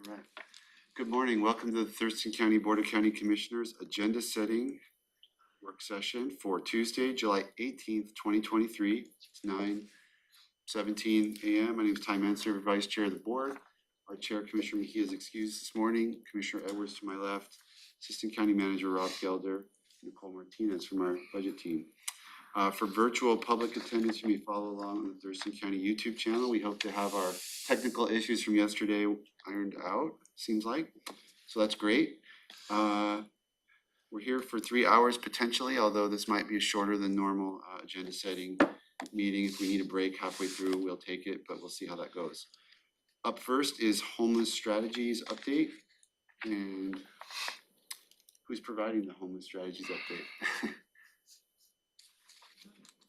All right. Good morning. Welcome to the Thurston County Board of County Commissioners agenda setting work session for Tuesday, July 18th, 2023. It's 9:17 a.m. My name is Ty Manser, Vice Chair of the Board. Our Chair, Commissioner Mejia, is excused this morning. Commissioner Edwards to my left, Assistant County Manager Rob Gelder, Nicole Martinez from our budget team. For virtual public attendance, you may follow along on the Thurston County YouTube channel. We hope to have our technical issues from yesterday ironed out, seems like. So that's great. We're here for 3 hours potentially, although this might be a shorter than normal agenda setting meeting. If we need a break halfway through, we'll take it, but we'll see how that goes. Up first is homeless strategies update. And who's providing the homeless strategies update?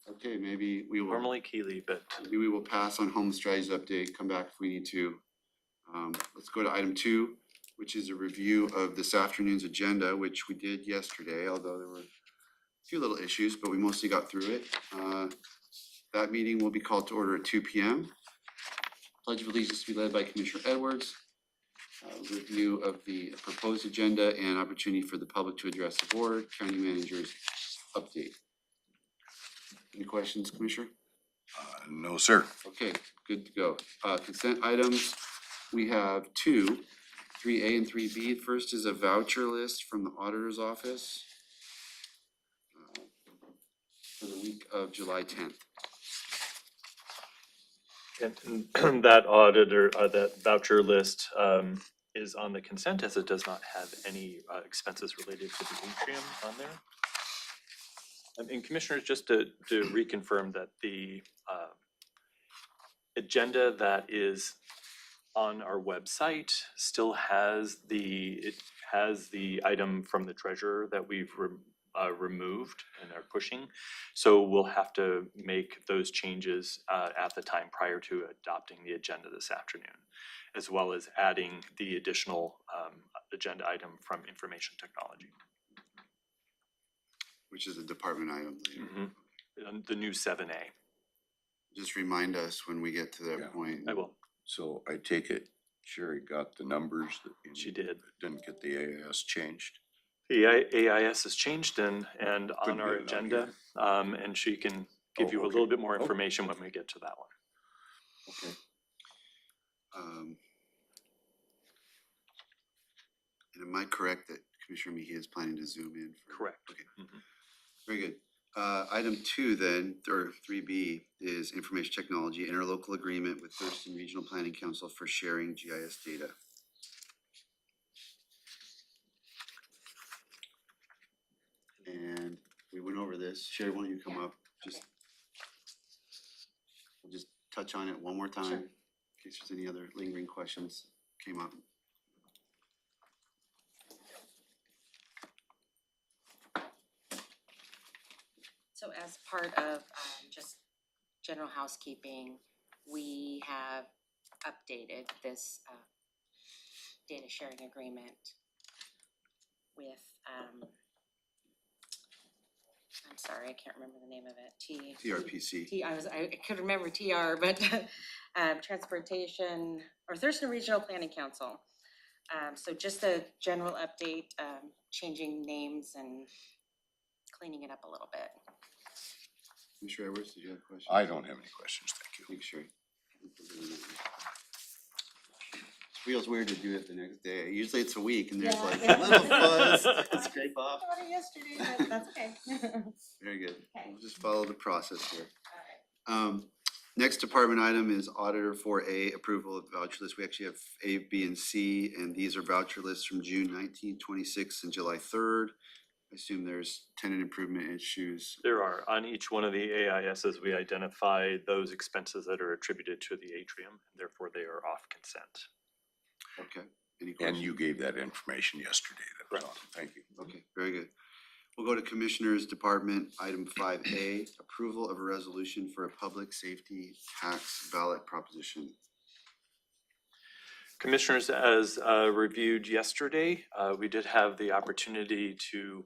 Okay, maybe we will. Normally Keely, but Maybe we will pass on home strategies update, come back if we need to. Let's go to item 2, which is a review of this afternoon's agenda, which we did yesterday, although there were a few little issues, but we mostly got through it. That meeting will be called to order at 2 p.m. Pledge of Allegiance to be led by Commissioner Edwards. Review of the proposed agenda and opportunity for the public to address the board. County Manager's update. Any questions, Commissioner? No, sir. Okay, good to go. Consent items, we have 2, 3A and 3B. First is a voucher list from the auditor's office for the week of July 10th. and that that voucher list is on the consent, as it does not have any expenses related to the atrium on there. And Commissioners, just to reconfirm that the agenda that is on our website still has the item from the treasurer that we've removed and are pushing. So we'll have to make those changes at the time prior to adopting the agenda this afternoon, as well as adding the additional agenda item from information technology. Which is a department item later. Mm-hmm. The new 7A. Just remind us when we get to that point. I will. So I take it Sherry got the numbers that She did. Didn't get the AIS changed. The AIS has changed and on our agenda, and she can give you a little bit more information when we get to that one. Okay. And am I correct that Commissioner Mejia is planning to zoom in? Correct. Okay. Mm-hmm. Very good. Item 2 then, or 3B, is information technology, interlocal agreement with Thurston Regional Planning Council for sharing GIS data. And we went over this. Sherry, why don't you come up? We'll just touch on it one more time in case there's any other lingering questions came up. So as part of just general housekeeping, we have updated this data sharing agreement with, I'm sorry, I can't remember the name of it. TRPC. I could remember TR, but Transportation, or Thurston Regional Planning Council. So just a general update, changing names and cleaning it up a little bit. Commissioner Edwards, did you have a question? I don't have any questions, thank you. Thanks, Sherry. It feels weird to do it the next day. Usually it's a week and there's like a little fuzz to scrape off. I thought it yesterday, but that's okay. Very good. Okay. We'll just follow the process here. All right. Next department item is Auditor 4A, approval of voucher list. We actually have A, B, and C, and these are voucher lists from June 19th, 26th, and July 3rd. I assume there's tenant improvement issues. There are. On each one of the AISs, we identify those expenses that are attributed to the atrium, and therefore they are off consent. Okay. Any questions? And you gave that information yesterday. That was awesome. Thank you. Okay, very good. We'll go to Commissioners Department, item 5A, approval of a resolution for a public safety tax ballot proposition. Commissioners, as reviewed yesterday, we did have the opportunity to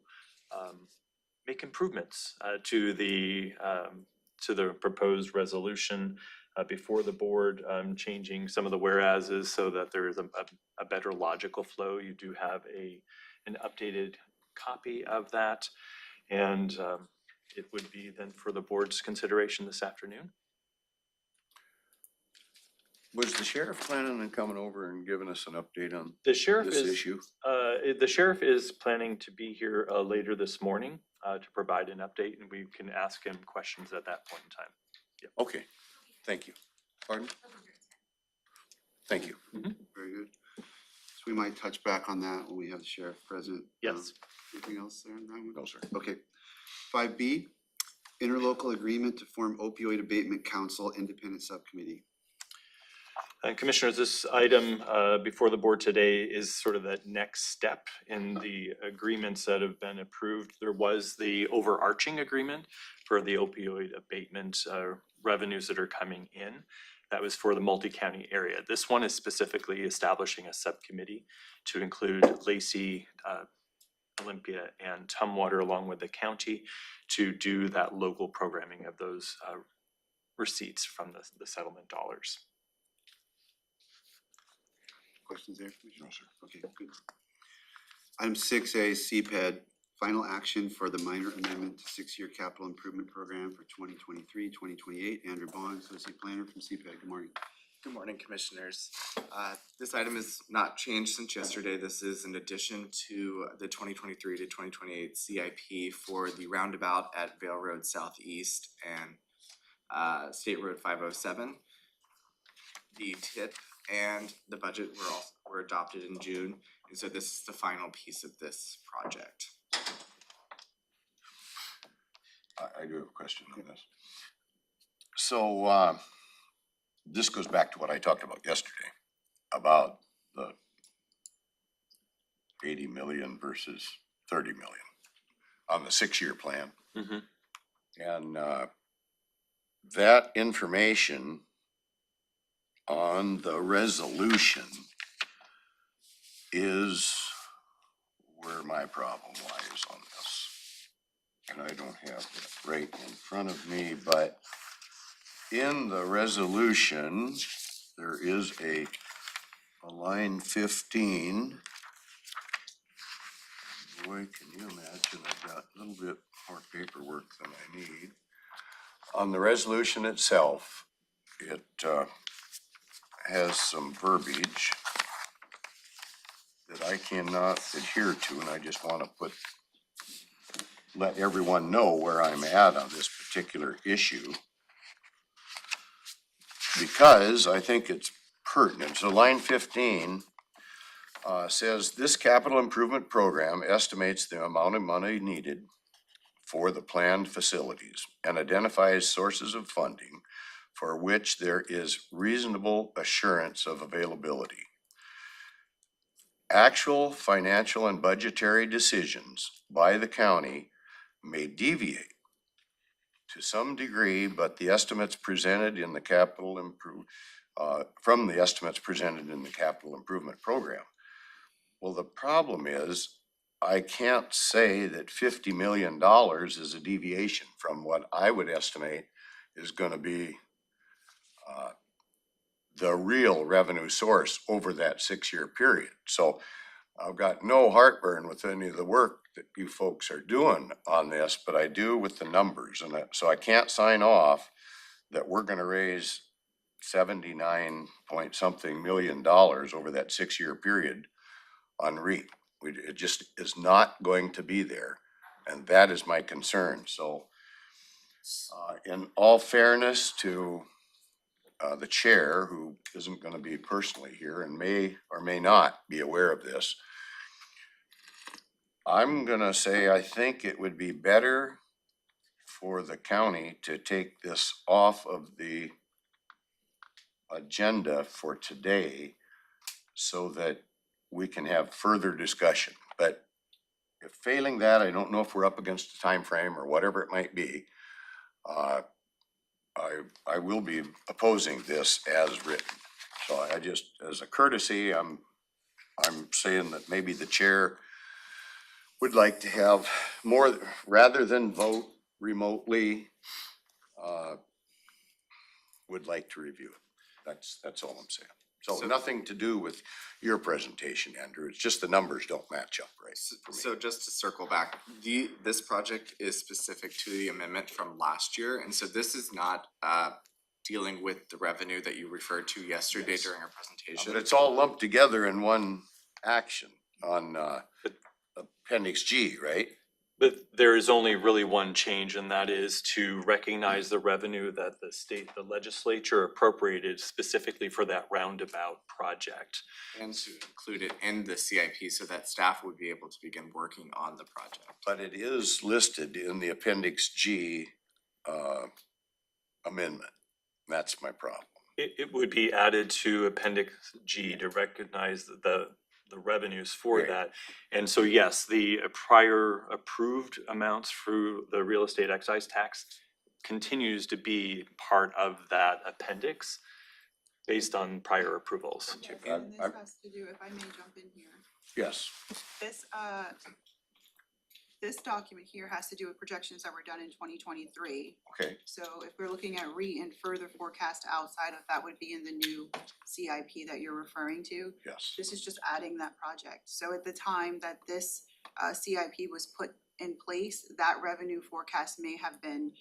make improvements to the proposed resolution before the board, changing some of the whereases so that there is a better logical flow. You do have an updated copy of that. And it would be then for the board's consideration this afternoon. Was the sheriff planning on coming over and giving us an update on The sheriff this is, issue? the sheriff is planning to be here later this morning to provide an update, and we can ask him questions at that point in time. Okay, thank you. Pardon? Thank you. Very good. So we might touch back on that when we have the sheriff present. Yes. Anything else there on that one? No, sir. Okay. 5B, interlocal agreement to form opioid abatement council independent subcommittee. And Commissioners, this item before the board today is sort of that next step in the agreements that have been approved. There was the overarching agreement for the opioid abatement revenues that are coming in. That was for the multi-county area. This one is specifically establishing a subcommittee to include Lacey, Olympia, and Tumwater along with the county to do that local programming of those receipts from the settlement dollars. Questions there, Commissioner? No, sir. Okay, good. Item 6A, CPED, final action for the minor amendment to 6-year capital improvement program for 2023-2028. Andrew Bond, Associate Planner from CPED. Good morning. Good morning, Commissioners. This item is not changed since yesterday. This is in addition to the 2023 to 2028 CIP for the roundabout at Vale Road Southeast and State Road 507. The TIP and the budget were adopted in June, and so this is the final piece of this project. I do have a question on this. So, this goes back to what I talked about yesterday, about the 80 million versus 30 million on the 6-year plan. And that information on the resolution is where my problem lies on this. And I don't have it right in front of me, but in the resolution, there is a line 15. Boy, can you imagine, I've got a little bit more paperwork than I need. On the resolution itself, it has some verbiage that I cannot adhere to, and I just want to let everyone know where I'm at on this particular issue, because I think it's pertinent. So line 15 says, this capital improvement program estimates the amount of money needed for the planned facilities and identifies sources of funding for which there is reasonable assurance of availability. Actual financial and budgetary decisions by the county may deviate to some degree, but the estimates presented in the from the estimates presented in the capital improvement program. Well, the problem is, I can't say that $50 million is a deviation from what I would estimate is going to be the real revenue source over that 6-year period. So I've got no heartburn with any of the work that you folks are doing on this, but I do with the numbers. And so I can't sign off that we're going to raise 79 point something million dollars over that 6-year period on REAP. It just is not going to be there. And that is my concern. So in all fairness to the chair, who isn't going to be personally here and may or may not be aware of this, I'm going to say I think it would be better for the county to take this off of the agenda for today so that we can have further discussion. But if failing that, I don't know if we're up against a time frame or whatever it might be. I will be opposing this as written. So I just, as a courtesy, I'm saying that maybe the chair would like to have more, rather than vote remotely, would like to review it. That's all I'm saying. So So- nothing to do with your presentation, Andrew. It's just the numbers don't match up right for me. So just to circle back, this project is specific to the amendment from last year, and so this is not dealing with the revenue that you referred to yesterday Yes. during our presentation. But it's all lumped together in one action on Appendix G, right? But there is only really one change, and that is to recognize the revenue that the legislature appropriated specifically for that roundabout project. And to include it in the CIP so that staff would be able to begin working on the project. But it is listed in the Appendix G amendment. That's my problem. It would be added to Appendix G to recognize the revenues for Right. that. And so, yes, the prior approved amounts through the real estate excise tax continues to be part of that appendix based on prior approvals. Okay, And this I'm- has to do, if I may jump in here, Yes, this document here has to do with projections that were done in 2023. okay, So if we're looking at and further forecast outside of that would be in the new CIP that you're referring to. yes. This is just adding that project. So at the time that this CIP was put in place, that revenue forecast may have been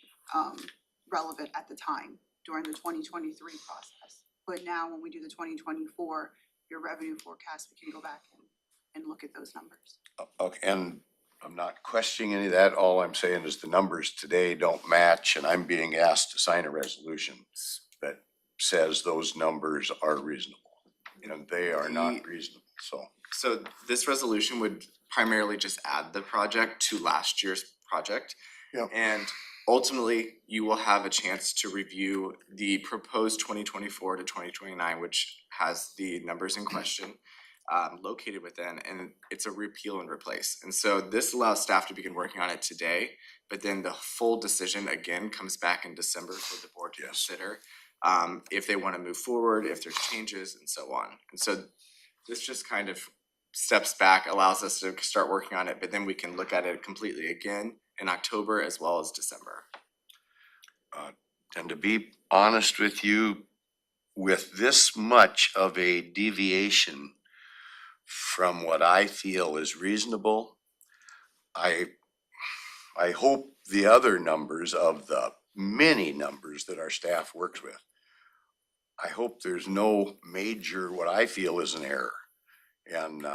relevant at the time during the 2023 process. But now when we do the 2024, your revenue forecast, we can go back and look at those numbers. Okay, and I'm not questioning any of that. All I'm saying is the numbers today don't match, and I'm being asked to sign a resolution that says those numbers are reasonable, and they are not reasonable, so. So this resolution would primarily just add the project to last year's project. Yep. And ultimately, you will have a chance to review the proposed 2024 to 2029, which has the numbers in question located within, and it's a repeal and replace. And so this allows staff to begin working on it today, but then the full decision again comes back in December for the board to Yes. consider. If they wanna move forward, if there's changes and so on. And so this just kind of steps back, allows us to start working on it, but then we can look at it completely again in October as well as December. And to be honest with you, with this much of a deviation from what I feel is reasonable, I hope the other numbers of the many numbers that our staff works with, I hope there's no major, what I feel is an error. And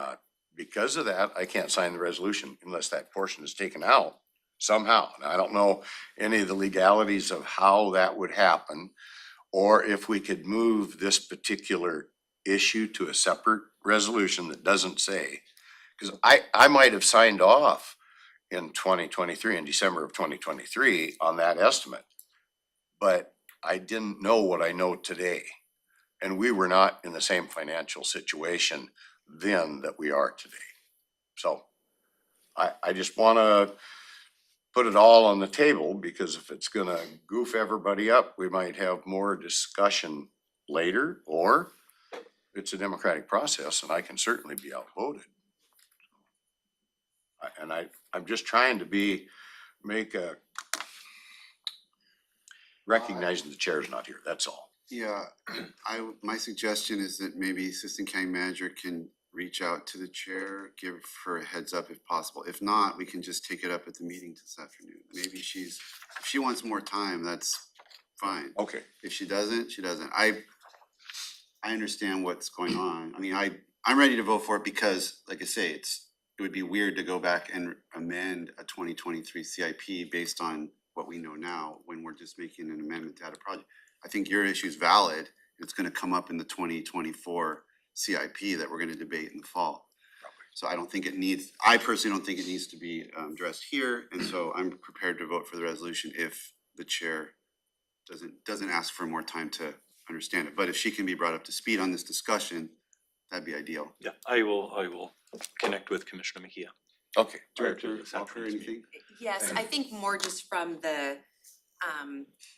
because of that, I can't sign the resolution unless that portion is taken out somehow. And I don't know any of the legalities of how that would happen, or if we could move this particular issue to a separate resolution that doesn't say. Because I might have signed off in 2023, in December of 2023 on that estimate. But I didn't know what I know today. And we were not in the same financial situation then that we are today. So I just wanna put it all on the table, because if it's gonna goof everybody up, we might have more discussion later, or it's a democratic process and I can certainly be outvoted. I'm just trying to recognizing the chair's not here, that's all. Yeah, my suggestion is that maybe Assistant County Manager can reach out to the chair, give her a heads up if possible. If not, we can just take it up at the meeting this afternoon. Maybe if she wants more time, that's fine. Okay, If she doesn't, she doesn't. I understand what's going on. I mean, I'm ready to vote for it because, like I say, it would be weird to go back and amend a 2023 CIP based on what we know now, when we're just making an amendment to add a project. I think your issue is valid. It's gonna come up in the 2024 CIP that we're gonna debate in the fall. So I personally don't think it needs to be addressed here, and so I'm prepared to vote for the resolution if the chair doesn't ask for more time to understand it. But if she can be brought up to speed on this discussion, that'd be ideal. Yeah, I will connect with Commissioner Mejia. okay. Prior to Director this Walker, afternoon's anything? Yes, I think more just from the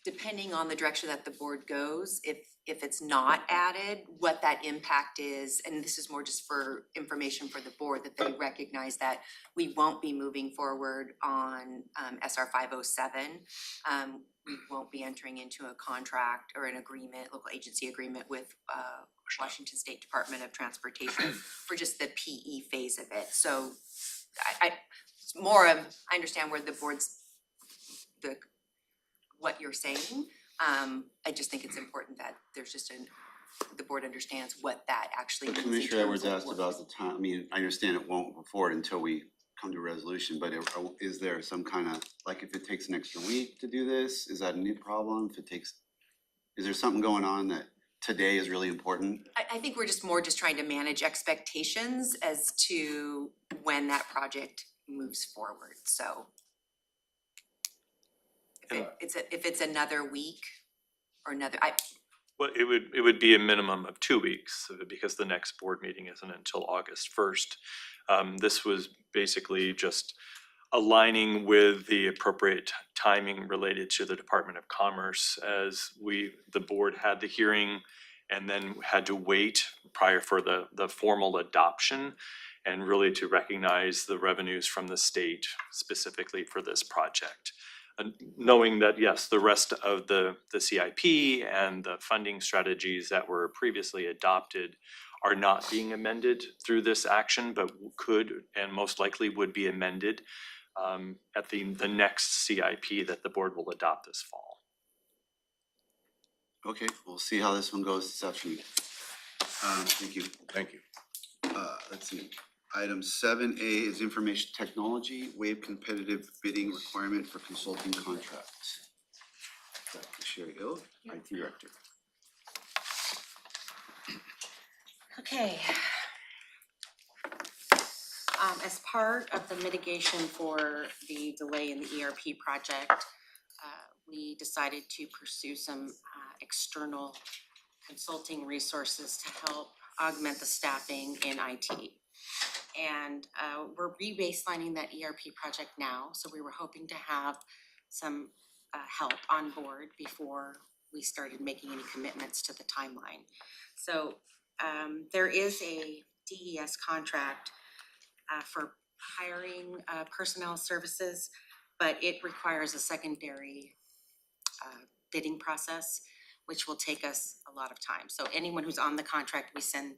depending on the direction that the board goes, if it's not added, what that impact is, and this is more just for information for the board, that they recognize that we won't be moving forward on SR 507. We won't be entering into a contract or an agreement, local agency agreement with Washington State Department of Transportation for just the PE phase of it. So it's more of, I understand where the board's, what you're saying. I just think it's important that there's just the board understands what that actually But means in Commissioner Edwards terms of asked about work. the time, I mean, I understand it won't move forward until we come to a resolution, but is there some kind of, like, if it takes an extra week to do this, is that a new problem? If it takes, is there something going on that today is really important? I think we're just trying to manage expectations as to when that project moves forward, so. If it's another week or another, Well, it would be a minimum of 2 weeks because the next board meeting isn't until August 1st. This was basically just aligning with the appropriate timing related to the Department of Commerce as the board had the hearing and then had to wait prior for the formal adoption and really to recognize the revenues from the state specifically for this project. And knowing that, yes, the rest of the CIP and the funding strategies that were previously adopted are not being amended through this action, but could and most likely would be amended at the next CIP that the board will adopt this fall. Okay, we'll see how this one goes this afternoon. Thank you. Thank you. Let's see. Item 7A is information technology, waive competitive bidding requirement for consulting contracts. Sherry Hill, IT Director. Okay. As part of the mitigation for the delay in the ERP project, we decided to pursue some external consulting resources to help augment the staffing in IT. And we're re-baselining that ERP project now, so we were hoping to have some help on board before we started making any commitments to the timeline. So there is a DES contract for hiring personnel services, but it requires a secondary bidding process, which will take us a lot of time. So anyone who's on the contract, we send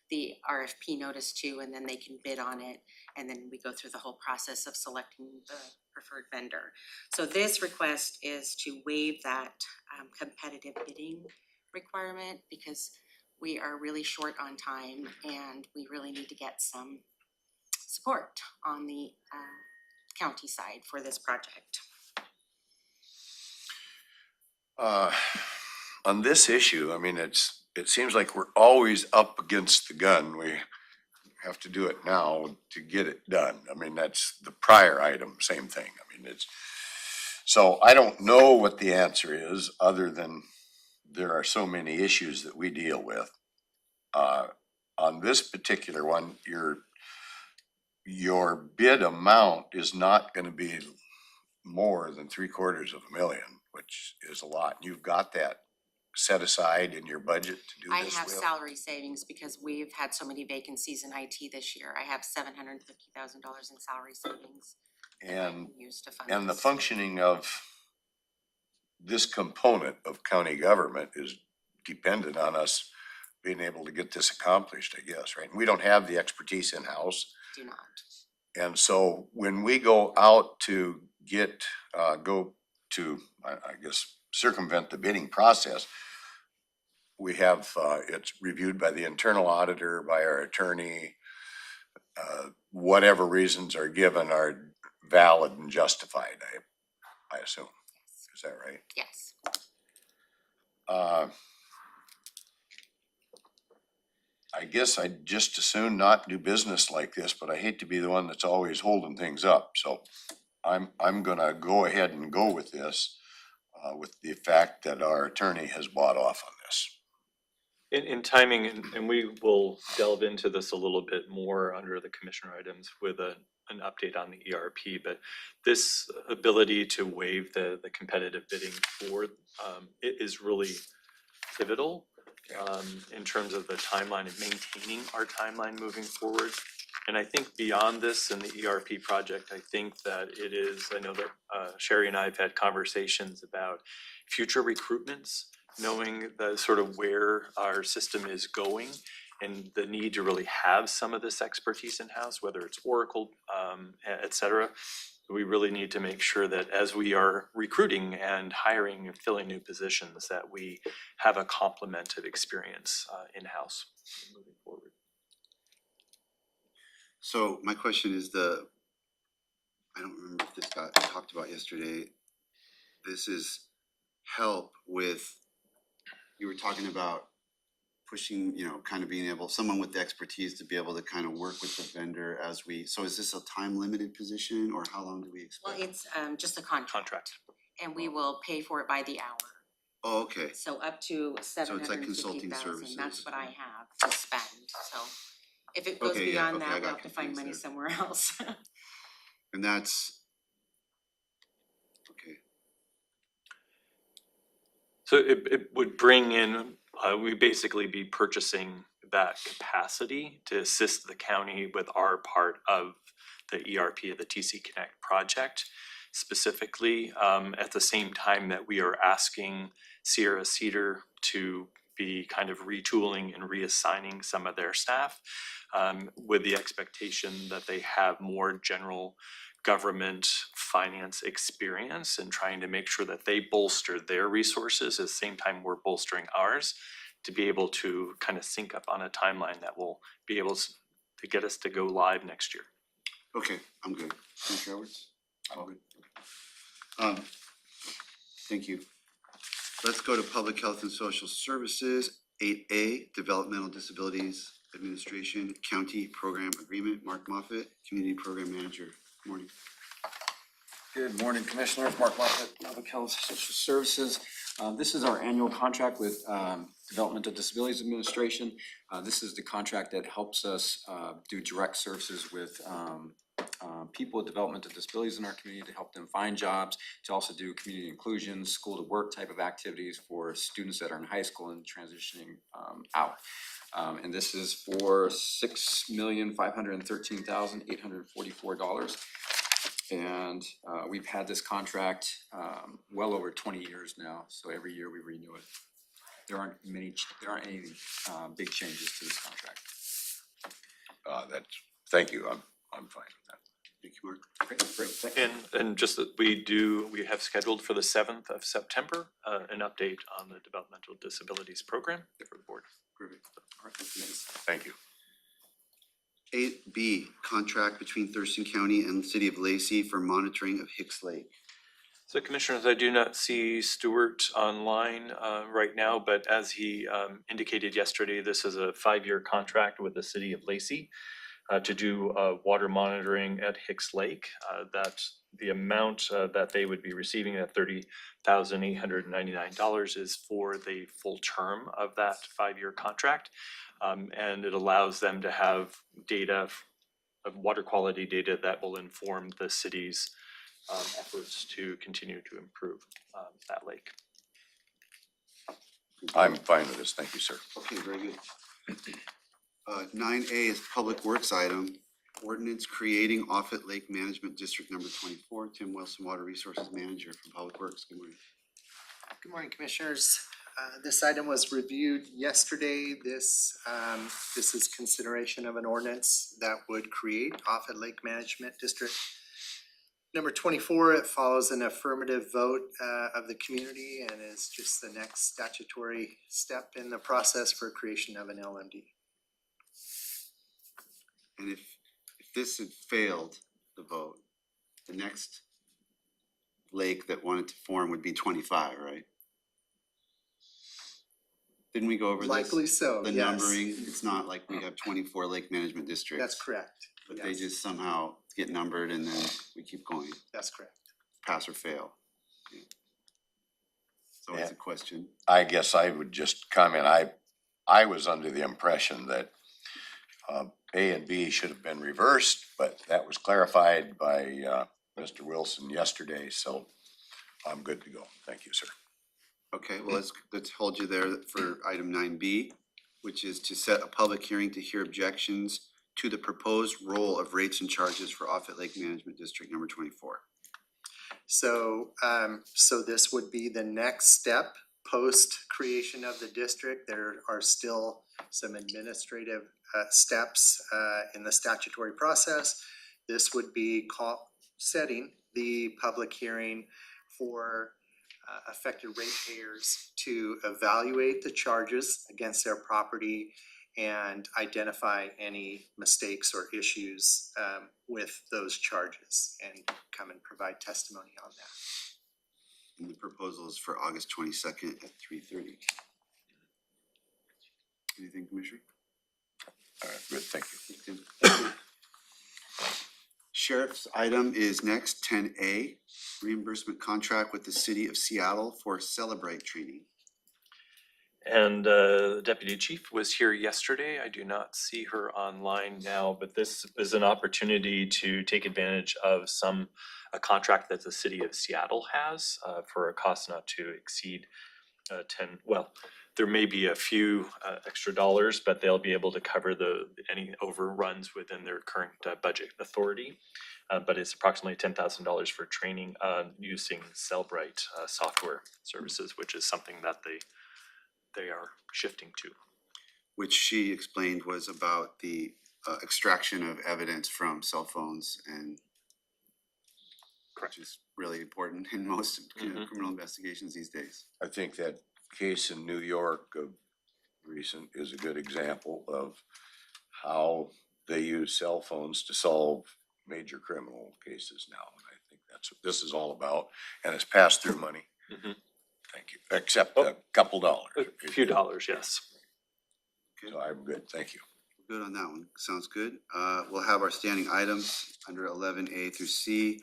the RFP notice to, and then they can bid on it, and then we go through the whole process of selecting the preferred vendor. So this request is to waive that competitive bidding requirement because we are really short on time and we really need to get some support on the county side for this project. On this issue, I mean, it seems like we're always up against the gun. We have to do it now to get it done. I mean, that's the prior item, same thing. I mean, so I don't know what the answer is other than there are so many issues that we deal with. On this particular one, your bid amount is not gonna be more than $750,000, which is a lot. You've got that set aside in your budget to do I this have with? salary savings because we've had so many vacancies in IT this year. I have $750,000 in salary savings that I And, can use to fund and the this. functioning of this component of county government is dependent on us being able to get this accomplished, I guess, right? We don't have the expertise in-house. Do not. And so when we go out to I guess, circumvent the bidding process, we have, it's reviewed by the internal auditor, by our attorney. Whatever reasons are given are valid and justified, I assume. Is that right? Yes. I guess I'd just as soon not do business like this, but I hate to be the one that's always holding things up. So I'm gonna go ahead and go with this, with the fact that our attorney has bought off on this. In timing, and we will delve into this a little bit more under the commissioner items with an update on the ERP, but this ability to waive the competitive bidding for it is really pivotal in terms of the timeline and maintaining our timeline moving forward. And I think beyond this and the ERP project, I think that it is, I know that Sherry and I have had conversations about future recruitments, knowing the sort of where our system is going and the need to really have some of this expertise in-house, whether it's Oracle, et cetera. We really need to make sure that as we are recruiting and hiring and filling new positions, that we have a complement of experience in-house moving forward. So my question is I don't remember if this got talked about yesterday. This is help with, you were talking about pushing, kind of being able, someone with the expertise to be able to kind of work with the vendor so is this a time limited position or how long do we Well, expect? it's just a contract, Contract. and we will pay for it by the hour. Oh, okay. So up to seven it's like hundred and fifty consulting thousand, services. that's what I have to spend, so. If it goes Okay, yeah, beyond okay, I that, we'll got have to find confused money there. somewhere else. And that's, okay, So it would bring in, we'd basically be purchasing that capacity to assist the county with our part of the ERP of the TC Connect project. Specifically, at the same time that we are asking Sierra Cedar to be kind of retooling and reassigning some of their staff, with the expectation that they have more general government finance experience and trying to make sure that they bolster their resources at the same time we're bolstering ours to be able to kind of sync up on a timeline that will be able to get us to go live next year. okay, I'm good. Commissioner Edwards? All good. Thank you. Let's go to Public Health and Social Services, 8A, Developmental Disabilities Administration County Program Agreement. Mark Moffett, Community Program Manager. Good morning. Good morning, Commissioners. Mark Moffett, Public Health Social Services. This is our annual contract with Developmental Disabilities Administration. This is the contract that helps us do direct services with people with developmental disabilities in our community to help them find jobs, to also do community inclusion, school to work type of activities for students that are in high school and transitioning out. And this is for $6,513,844. And we've had this contract well over 20 years now, so every year we renew it. There aren't any big changes to this contract. Thank you, I'm fine with that. Thank you, Mark. Great, thank you. And just that we have scheduled for the 7th of September, an update on the Developmental Disabilities Program for the board. Perfect. All right, thanks. Thank you. 8B, Contract between Thurston County and the City of Lacey for monitoring of Hicks Lake. So Commissioners, I do not see Stuart online right now, but as he indicated yesterday, this is a 5-year contract with the City of Lacey to do water monitoring at Hicks Lake. That the amount that they would be receiving at $30,899 is for the full term of that 5-year contract. And it allows them to have data, water quality data that will inform the city's efforts to continue to improve that lake. I'm fine with this, thank you, sir. Okay, very good. 9A is Public Works item, ordinance creating Offutt Lake Management District Number 24. Tim Wilson, Water Resources Manager from Public Works. Good morning. Good morning, Commissioners. This item was reviewed yesterday. This is consideration of an ordinance that would create Offutt Lake Management District Number 24. It follows an affirmative vote of the community and is just the next statutory step in the process for creation of an LMD. And if this had failed the vote, the next lake that wanted to form would be 25, right? Didn't we go over this? Likely so, The yes. numbering, it's not like we have 24 lake management districts. That's correct. But they Yes. just somehow get numbered and then we keep going, That's correct. pass or fail. Yeah. So it's a Yeah. question. I guess I would just comment, I was under the impression that A and B should have been reversed, but that was clarified by Mr. Wilson yesterday, so I'm good to go. Thank you, sir. Okay, well, let's hold you there for item 9B, which is to set a public hearing to hear objections to the proposed role of rates and charges for Offutt Lake Management District number 24. So, so this would be the next step post creation of the district. There are still some administrative steps in the statutory process. This would be setting the public hearing for affected ratepayers to evaluate the charges against their property and identify any mistakes or issues with those charges and come and provide testimony on that. And the proposal is for August 22nd at 3:30. Anything, Commissioner? All right, good, thank you. Thank you. Sheriff's item is next, 10A, reimbursement contract with the City of Seattle for Celebrate training. And the deputy chief was here yesterday. I do not see her online now, but this is an opportunity to take advantage of a contract that the city of Seattle has for a cost not to exceed there may be a few extra dollars, but they'll be able to cover any overruns within their current budget authority. But it's approximately $10,000 for training using Cellbrite software services, which is something that they are shifting to. Which she explained was about the extraction of evidence from cell phones and which is really important in most criminal investigations these days. I think that case in New York of recent is a good example of how they use cell phones to solve major criminal cases now. And I think that's what this is all about. And it's pass-through money. Mhm. Thank you. Except a couple dollars. A few dollars, yes. So I'm good, thank you. Good on that one. Sounds good. We'll have our standing items under 11A through C.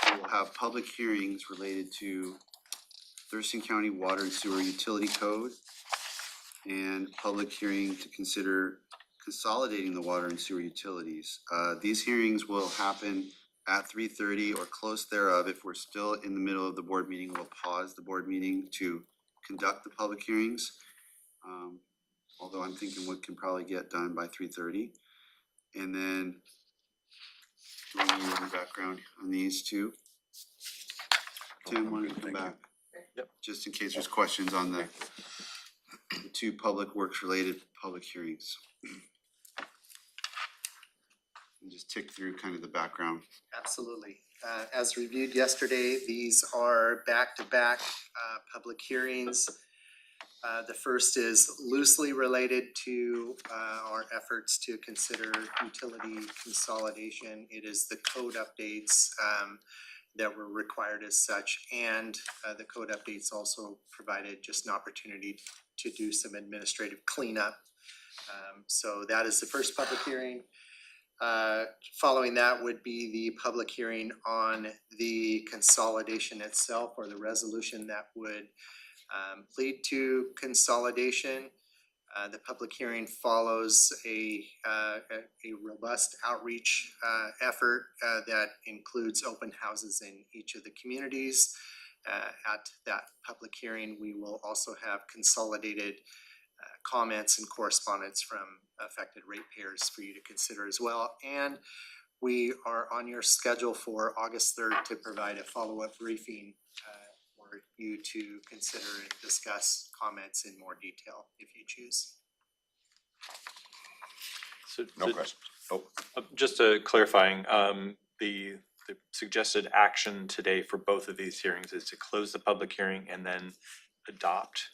We'll have public hearings related to Thurston County Water and Sewer Utility Code and public hearing to consider consolidating the water and sewer utilities. These hearings will happen at 3:30 or close thereof. If we're still in the middle of the board meeting, we'll pause the board meeting to conduct the public hearings. Although I'm thinking what can probably get done by 3:30. And then do we need any background on these two? Tim, why don't you come back? Yep. Just in case there's questions on the two public works related public hearings. And just tick through kind of the background. Absolutely. As reviewed yesterday, these are back-to-back public hearings. The first is loosely related to our efforts to consider utility consolidation. It is the code updates that were required as such, and the code updates also provided just an opportunity to do some administrative cleanup. So that is the first public hearing. Following that would be the public hearing on the consolidation itself, or the resolution that would lead to consolidation. The public hearing follows a robust outreach effort that includes open houses in each of the communities. At that public hearing, we will also have consolidated comments and correspondence from affected ratepayers for you to consider as well. And we are on your schedule for August 3rd to provide a follow-up briefing for you to consider and discuss comments in more detail if you choose. No questions. Nope. Just clarifying, the suggested action today for both of these hearings is to close the public hearing and then adopt.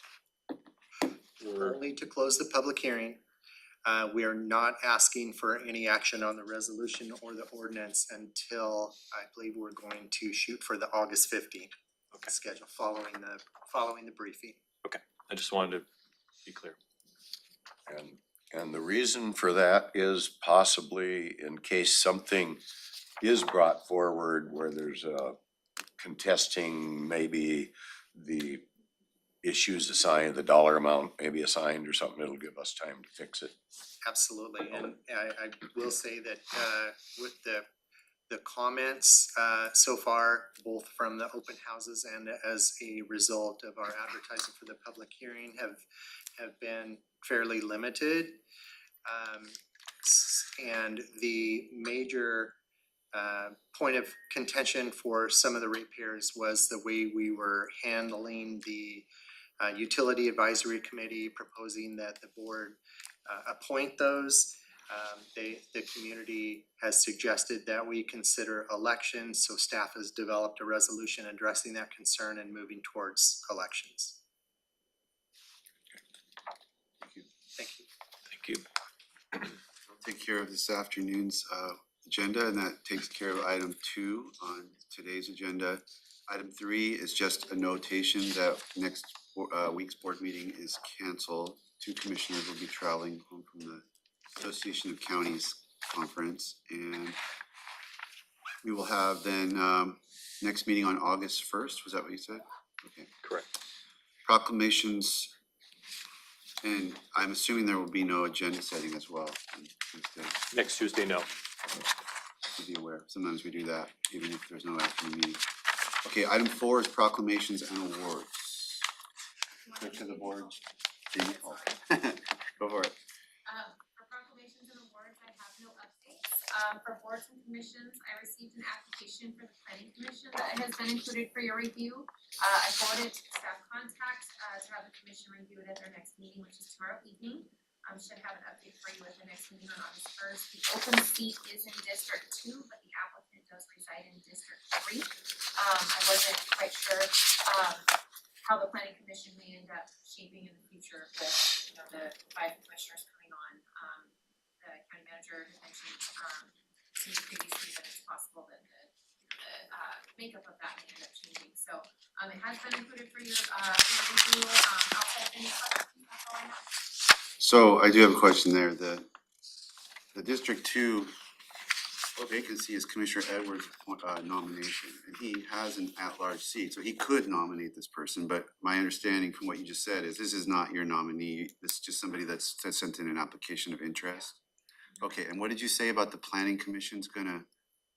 Only to close the public hearing. We are not asking for any action on the resolution or the ordinance until I believe we're going to shoot for the August 15th schedule following the briefing. Okay, I just wanted to be clear. And the reason for that is possibly in case something is brought forward where there's a contesting maybe the issues assigned, the dollar amount maybe assigned or something, it'll give us time to fix it. Absolutely, and I will say that with the comments so far, both from the open houses and as a result of our advertising for the public hearing have been fairly limited. And the major point of contention for some of the ratepayers was the way we were handling the utility advisory committee, proposing that the board appoint those. The community has suggested that we consider elections, so staff has developed a resolution addressing that concern and moving towards elections. Thank you. Thank you. I'll take care of this afternoon's agenda, and that takes care of item 2 on today's agenda. Item 3 is just a notation that next week's board meeting is canceled. 2 commissioners will be traveling home from the Association of Counties Conference, and we will have then next meeting on August 1st. Was that what you said? Okay. Correct. Proclamations, and I'm assuming there will be no agenda setting as well on Tuesday. Next Tuesday, no. To be aware, sometimes we do that, even if there's no afternoon meeting. Okay, item 4 is proclamations and awards. Clerk to the board. Go for it. For proclamations and awards, I have no updates. For boards and commissions, I received an application for the planning commission that has been included for your review. I forwarded it to staff contact, to have the commission review it at their next meeting, which is tomorrow evening. Should have an update for you at the next meeting on August 1st. The open seat is in District 2, but the applicant does reside in District 3. I wasn't quite sure, how the planning commission may end up shaping in the future with, the 5 commissioners coming on. The county manager had mentioned, seemed previously that it's possible that the makeup of that may end up changing. So, it has been included for your review. Outside of any questions, that's all I have. So I do have a question there. The District 2 vacancy is Commissioner Edwards' nomination, and he has an at-large seat, so he could nominate this person, but my understanding from what you just said is this is not your nominee, this is just somebody that sent in an application of interest? Okay, and what did you say about the planning commission's gonna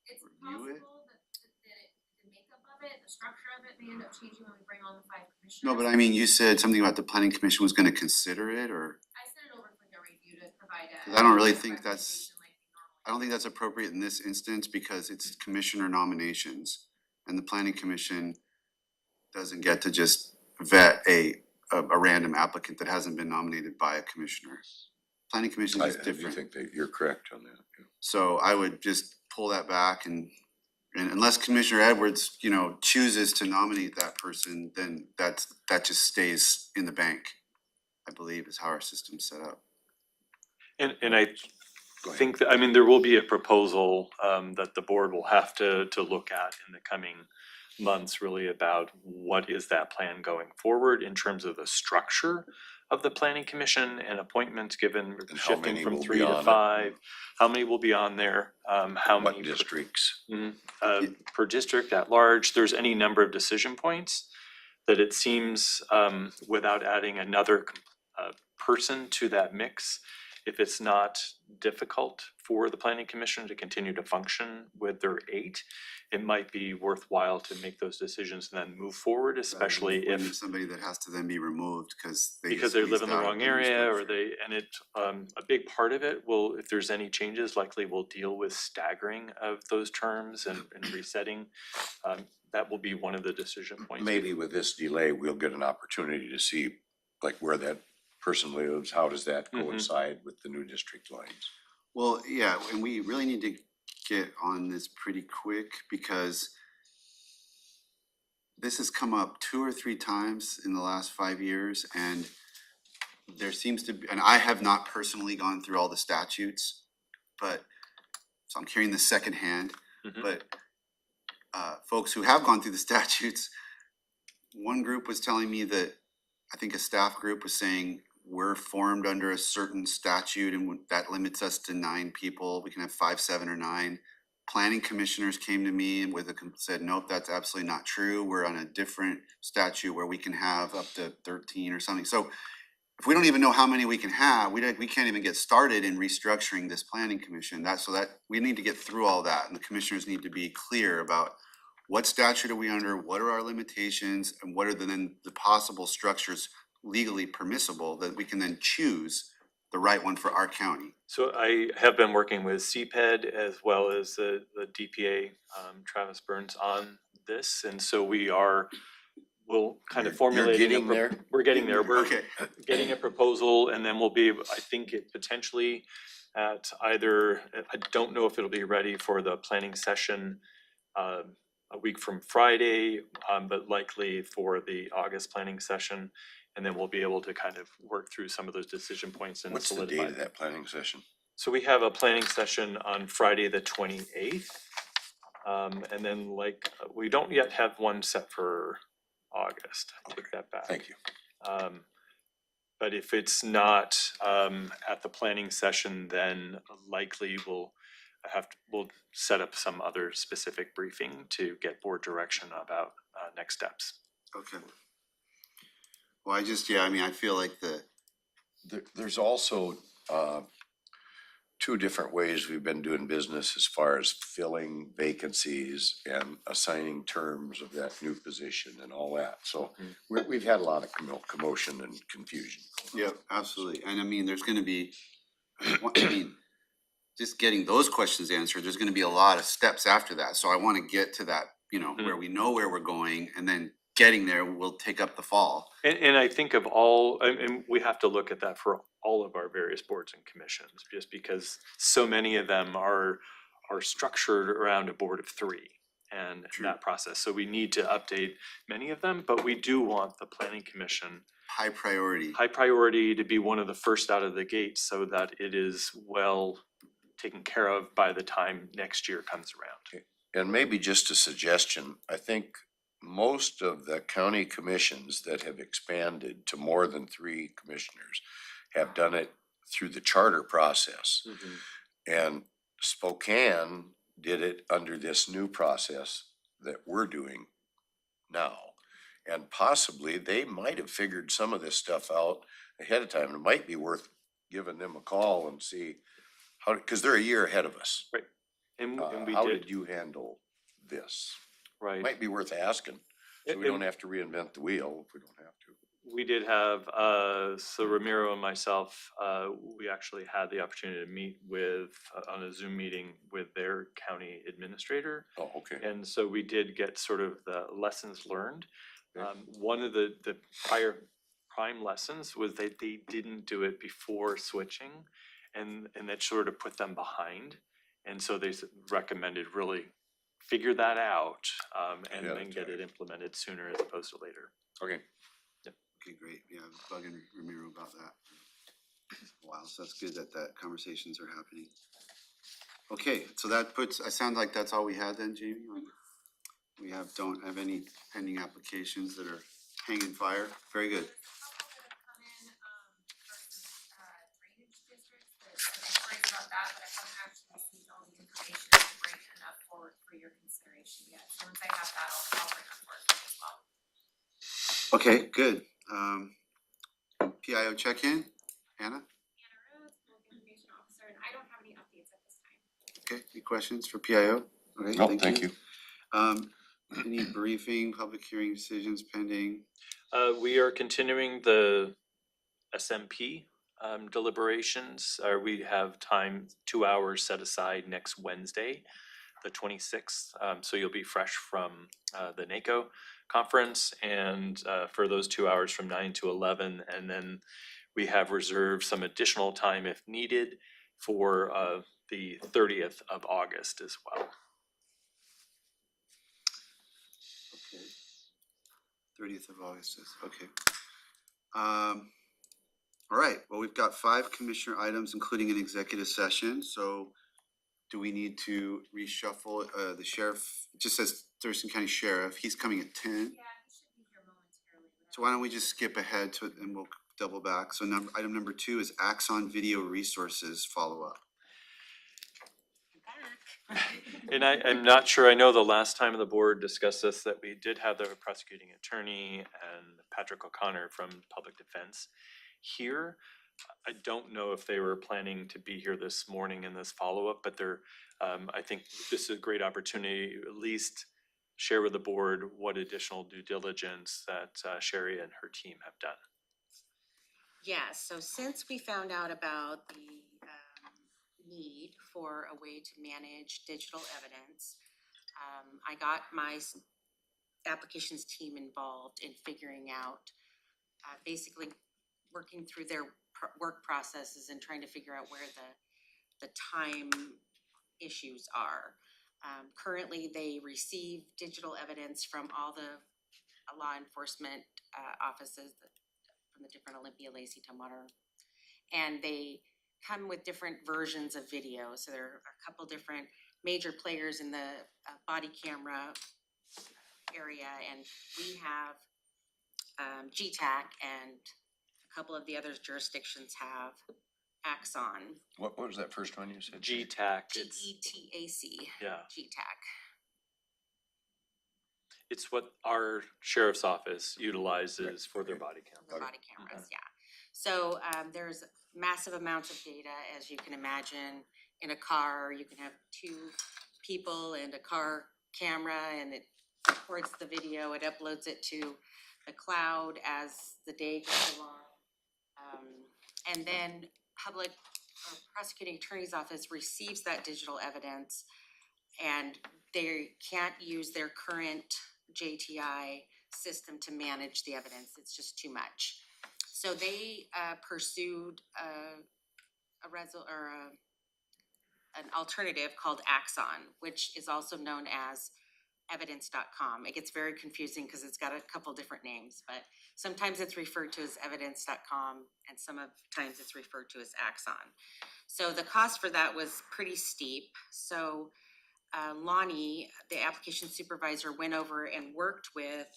It's review it? possible that the makeup of it, the structure of it may end up changing when we bring on the 5 commissioners. No, but I mean, you said something about the planning commission was gonna consider it, or? I sent it over for their review to provide a. 'Cause I don't really a think that's- recommendation like we normally I don't think that's appropriate in this instance because it's commissioner nominations. And the planning commission doesn't get to just vet a random applicant that hasn't been nominated by a commissioner. Planning commission I is do different. think that you're correct on that. Yeah. So I would just pull that back and unless Commissioner Edwards, chooses to nominate that person, then that just stays in the bank, I believe is how our system's set up. And I Go ahead. think that, there will be a proposal that the board will have to look at in the coming months, really about what is that plan going forward in terms of the structure of the planning commission and appointments given And how shifting many from will 3 be to on it? 5. How many will be on there? How What many districts? per district at large? There's any number of decision points that it seems without adding another person to that mix, if it's not difficult for the planning commission to continue to function with their 8, it might be worthwhile to make those decisions and then move forward, especially Rather than if somebody that has to then be removed because they because get they live in squeezed the out of wrong the new area or structure. a big part of it will, if there's any changes, likely will deal with staggering of those terms and resetting. That will be one of the decision points. Maybe with this delay, we'll get an opportunity to see like where that person lives, how does that coincide with the new district lines? Well, yeah, and we really need to get on this pretty quick because this has come up 2 or 3 times in the last 5 years, and there seems to be, and I have not personally gone through all the statutes, but, so I'm carrying this secondhand, Mhm. but folks who have gone through the statutes, one group was telling me that, I think a staff group was saying, we're formed under a certain statute and that limits us to 9 people, we can have 5, 7, or 9. planning commissioners came to me and said, nope, that's absolutely not true. We're on a different statute where we can have up to 13 or something. So if we don't even know how many we can have, we can't even get started in restructuring this planning commission. So that we need to get through all that, and the commissioners need to be clear about what statute are we under, what are our limitations, and what are then the possible structures legally permissible that we can then choose the right one for our county. So I have been working with CPED as well as the DPA, Travis Burns, on this, and so we'll kind of formulate. getting there? We're getting there. We're Okay. getting a proposal, and then we'll be, I think it potentially at either, I don't know if it'll be ready for the planning session a week from Friday, but likely for the August planning session. And then we'll be able to kind of work through some of those decision points and What's the solidify. date of that planning session? So we have a planning session on Friday, the 28th. And then we don't yet have one set for August. I take that back. Thank you. But if it's not at the planning session, then likely we'll set up some other specific briefing to get board direction about next steps. Okay. Well, I feel like There's also two different ways we've been doing business as far as filling vacancies and assigning terms of that new position and all that. So we've had a lot of commotion and confusion. yeah, absolutely. And I mean, there's gonna be, just getting those questions answered, there's gonna be a lot of steps after that. So I wanna get to that, where we know where we're going, and then getting there will take up the fall. And I think and we have to look at that for all of our various boards and commissions, just because so many of them are structured around a board of three and True. that process. So we need to update many of them, but we do want the planning commission High priority. high priority to be one of the first out of the gate so that it is well taken care of by the time next year comes around. And maybe just a suggestion, I think most of the county commissions that have expanded to more than 3 commissioners have done it through the charter process. And Spokane did it under this new process that we're doing now. And possibly they might have figured some of this stuff out ahead of time. It might be worth giving them a call and see how, because they're a year ahead of us. Right. And we How did, did you handle this? right. Might be worth asking, so we don't have to reinvent the wheel if we don't have to. We did have, so Ramiro and myself, we actually had the opportunity to meet with, on a Zoom meeting with their county administrator. Oh, okay. And so we did get sort of the lessons learned. Okay. One of the prime lessons was that they didn't do it before switching, and that sort of put them behind. And so they recommended really figure that out, and Yeah, then get it implemented sooner as opposed to later. Okay. Okay, great. Yeah, I was bugging Ramiro about that. Wow, so that's good that conversations are happening. Okay, so I sound like that's all we had then, Jamie? We don't have any pending applications that are hanging fire? Very good. Drainage districts, the inquiries about that, but I haven't actually received all the information to bring enough forward for your consideration yet. So once I have that, I'll bring that forward as well. Okay, good. PIO check-in, Hannah? Anna Rhodes, Public Information Officer, and I don't have any updates at this time. Okay, any questions for PIO? Okay, No, thank you. Any briefing, public hearing decisions pending? We are continuing the SMP deliberations. We have time, 2 hours set aside next Wednesday, the 26th. So you'll be fresh from the NACO conference, and for those 2 hours from 9 to 11. And then we have reserved some additional time if needed for the 30th of August as well. Okay. 30th of August is, okay. All right, well, we've got 5 commissioner items, including an executive session, so do we need to reshuffle the sheriff? It just says Thurston County Sheriff, he's coming at 10. Yeah, he should be here momentarily. So why don't we just skip ahead to it and we'll double back. So item number 2 is Axon Video Resources follow-up. And I'm not sure, I know the last time the board discussed this, that we did have the prosecuting attorney and Patrick O'Connor from Public Defense here. I don't know if they were planning to be here this morning in this follow-up, but I think this is a great opportunity, to at least share with the board what additional due diligence that Sherry and her team have done. Yeah, so since we found out about the need for a way to manage digital evidence, I got my applications team involved in figuring out, basically working through their work processes and trying to figure out where the time issues are. Currently, they receive digital evidence from all the law enforcement offices from the different Olympia, Lacey, Tumwater, and they come with different versions of video. So there are a couple different major players in the body camera area, and we have GTAC, and a couple of the other jurisdictions have Axon, What was that first one you said? GTAC, it's, GETAC, yeah, GTAC. it's what our sheriff's office utilizes for their body cam. The body cameras, yeah. So there's massive amounts of data, as you can imagine. In a car, you can have two people and a car camera, and it records the video, it uploads it to the cloud as the day goes along. And then public or prosecuting attorney's office receives that digital evidence, and they can't use their current JTI system to manage the evidence. It's just too much. So they pursued an alternative called Axon, which is also known as evidence.com. It gets very confusing because it's got a couple different names, but sometimes it's referred to as evidence.com and sometimes it's referred to as Axon. So the cost for that was pretty steep. So Lonnie, the application supervisor, went over and worked with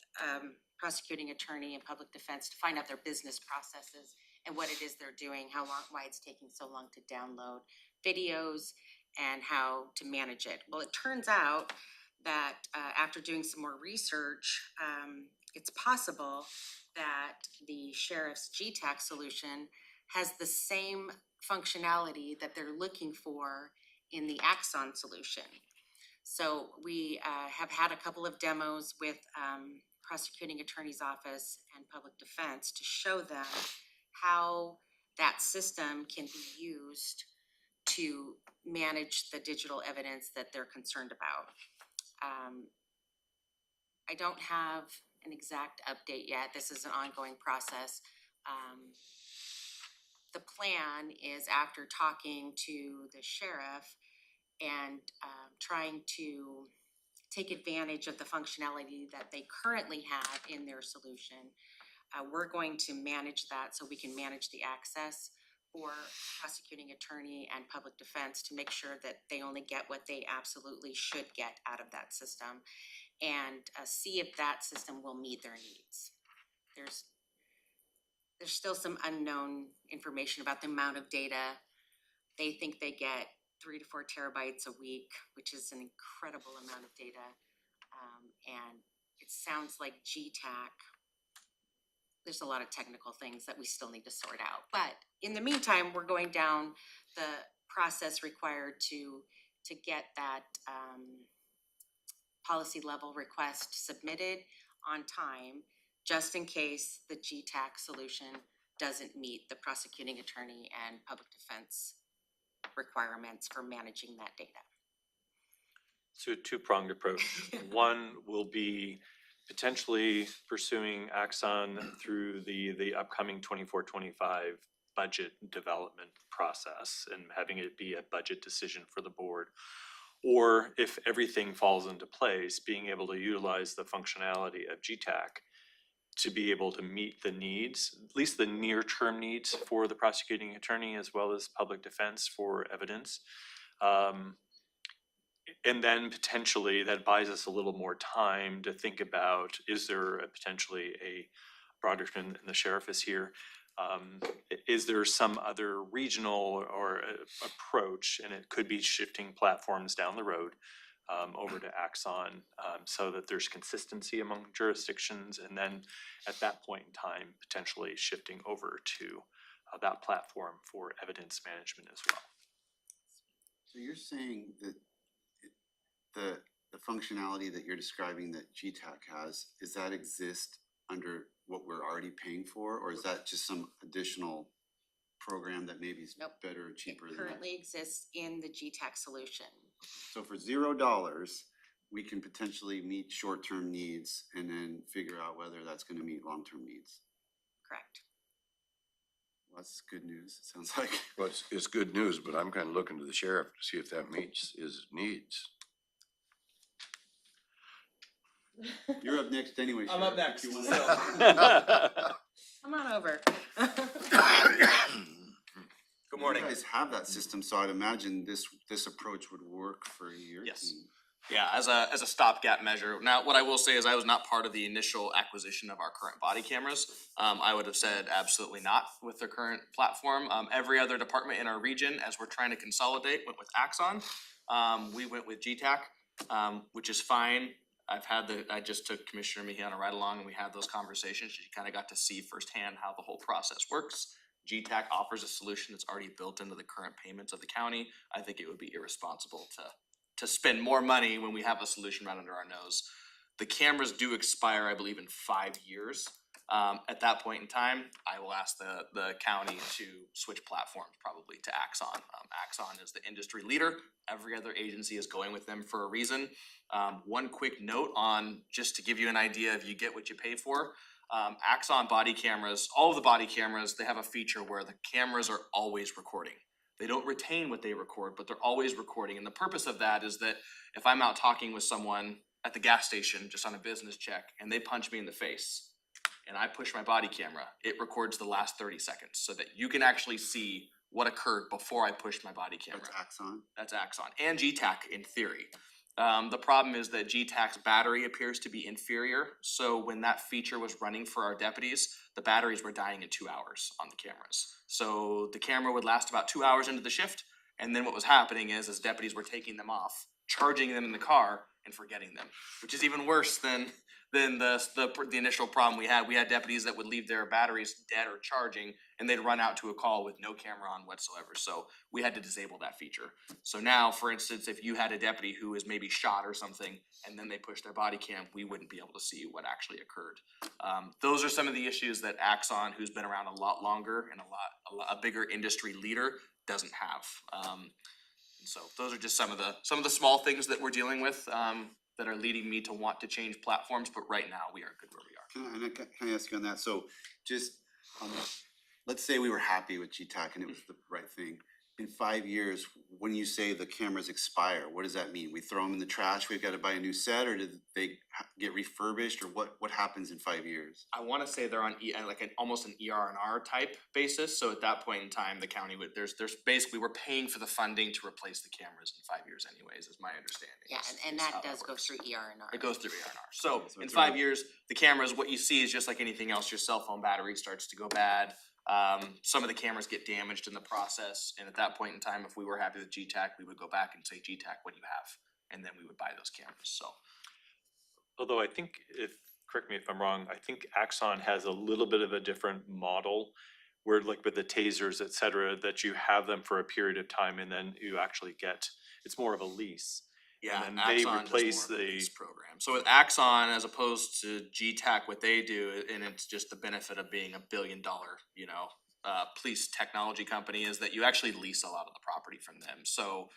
prosecuting attorney and public defense to find out their business processes and what it is they're doing, why it's taking so long to download videos and how to manage it. Well, it turns out that after doing some more research, it's possible that the sheriff's GTAC solution has the same functionality that they're looking for in the Axon solution. So we have had a couple of demos with prosecuting attorney's office and public defense to show them how that system can be used to manage the digital evidence that they're concerned about. I don't have an exact update yet. This is an ongoing process. The plan is, after talking to the sheriff and trying to take advantage of the functionality that they currently have in their solution, we're going to manage that so we can manage the access for prosecuting attorney and public defense to make sure that they only get what they absolutely should get out of that system, and see if that system will meet their needs. There's still some unknown information about the amount of data. They think they get 3 to 4 terabytes a week, which is an incredible amount of data. And it sounds like GTAC, there's a lot of technical things that we still need to sort out. But in the meantime, we're going down the process required to get that policy level request submitted on time, just in case the GTAC solution doesn't meet the prosecuting attorney and public defense requirements for managing that data. So a two-pronged approach. One will be potentially pursuing Axon through the upcoming 24-25 budget development process and having it be a budget decision for the board. Or if everything falls into place, being able to utilize the functionality of GTAC to be able to meet the needs, at least the near-term needs for the prosecuting attorney as well as public defense for evidence. And then potentially that buys us a little more time to think about, is there potentially a broader, and the sheriff is here, Is there some other regional or approach, and it could be shifting platforms down the road over to Axon, so that there's consistency among jurisdictions, and then at that point in time, potentially shifting over to that platform for evidence management as well. So you're saying that the functionality that you're describing that GTAC has, is that exist under what we're already paying for, or is that just some additional program that maybe is Nope. better or It cheaper than that? currently exists in the GTAC solution. So for $0, we can potentially meet short-term needs and then figure out whether that's gonna meet long-term needs. Correct. Well, that's good news, it sounds like. Well, it's good news, but I'm kind of looking to the sheriff to see if that meets his needs. You're up next anyway, I'm Sheriff, up next, if you so. wanna- Come on over. Good morning. You guys have that system, so I'd imagine this approach would work for your Yes. team. Yeah, as a stopgap measure. Now, what I will say is I was not part of the initial acquisition of our current body cameras. I would have said absolutely not with their current platform. Every other department in our region, as we're trying to consolidate, went with Axon. We went with GTAC, which is fine. I just took Commissioner Mejia on a ride along and we had those conversations. You kind of got to see firsthand how the whole process works. GTAC offers a solution that's already built into the current payments of the county. I think it would be irresponsible to spend more money when we have a solution right under our nose. The cameras do expire, I believe, in 5 years. At that point in time, I will ask the county to switch platforms probably to Axon. Axon is the industry leader. Every other agency is going with them for a reason. One quick note on, just to give you an idea if you get what you pay for. Axon body cameras, all of the body cameras, they have a feature where the cameras are always recording. They don't retain what they record, but they're always recording. And the purpose of that is that if I'm out talking with someone at the gas station just on a business check and they punch me in the face and I push my body camera, it records the last 30 seconds so that you can actually see what occurred before I pushed my body camera. That's Axon. That's Axon and GTAC in theory. The problem is that GTAC's battery appears to be inferior. So when that feature was running for our deputies, the batteries were dying in 2 hours on the cameras. So the camera would last about 2 hours into the shift. And then what was happening is, as deputies were taking them off, charging them in the car and forgetting them, which is even worse than the initial problem we had. We had deputies that would leave their batteries dead or charging and they'd run out to a call with no camera on whatsoever. So we had to disable that feature. So now, for instance, if you had a deputy who was maybe shot or something and then they pushed their body cam, we wouldn't be able to see what actually occurred. Those are some of the issues that Axon, who's been around a lot longer and a bigger industry leader, doesn't have. And so those are just some of the small things that we're dealing with that are leading me to want to change platforms, but right now we are good where we are. Can I ask you on that? So just, let's say we were happy with GTAC and it was the right thing. In 5 years, when you say the cameras expire, what does that mean? We throw them in the trash, we've got to buy a new set, or did they get refurbished, or what happens in 5 years? I want to say they're on almost an ER&R type basis. So at that point in time, the county would, there's basically, we're paying for the funding to replace the cameras in 5 years anyways, is my understanding. Yeah, and is how that does go works. through ER&R. It goes through ER&R. So So in it's 5 years, the cameras, what you see is just like anything else, your cell phone battery starts to go bad. Some of the cameras get damaged in the process. And at that point in time, if we were happy with GTAC, we would go back and say, GTAC, what do you have? And then we would buy those cameras, so. Although I think, correct me if I'm wrong, I think Axon has a little bit of a different model where, like with the tasers, et cetera, that you have them for a period of time and then you actually get, it's more of a lease. Yeah, And then they Axon replace does more of a the- lease program. So with Axon, as opposed to GTAC, what they do, and it's just the benefit of being $1 billion, police technology company, is that you actually lease a lot of the property from them. So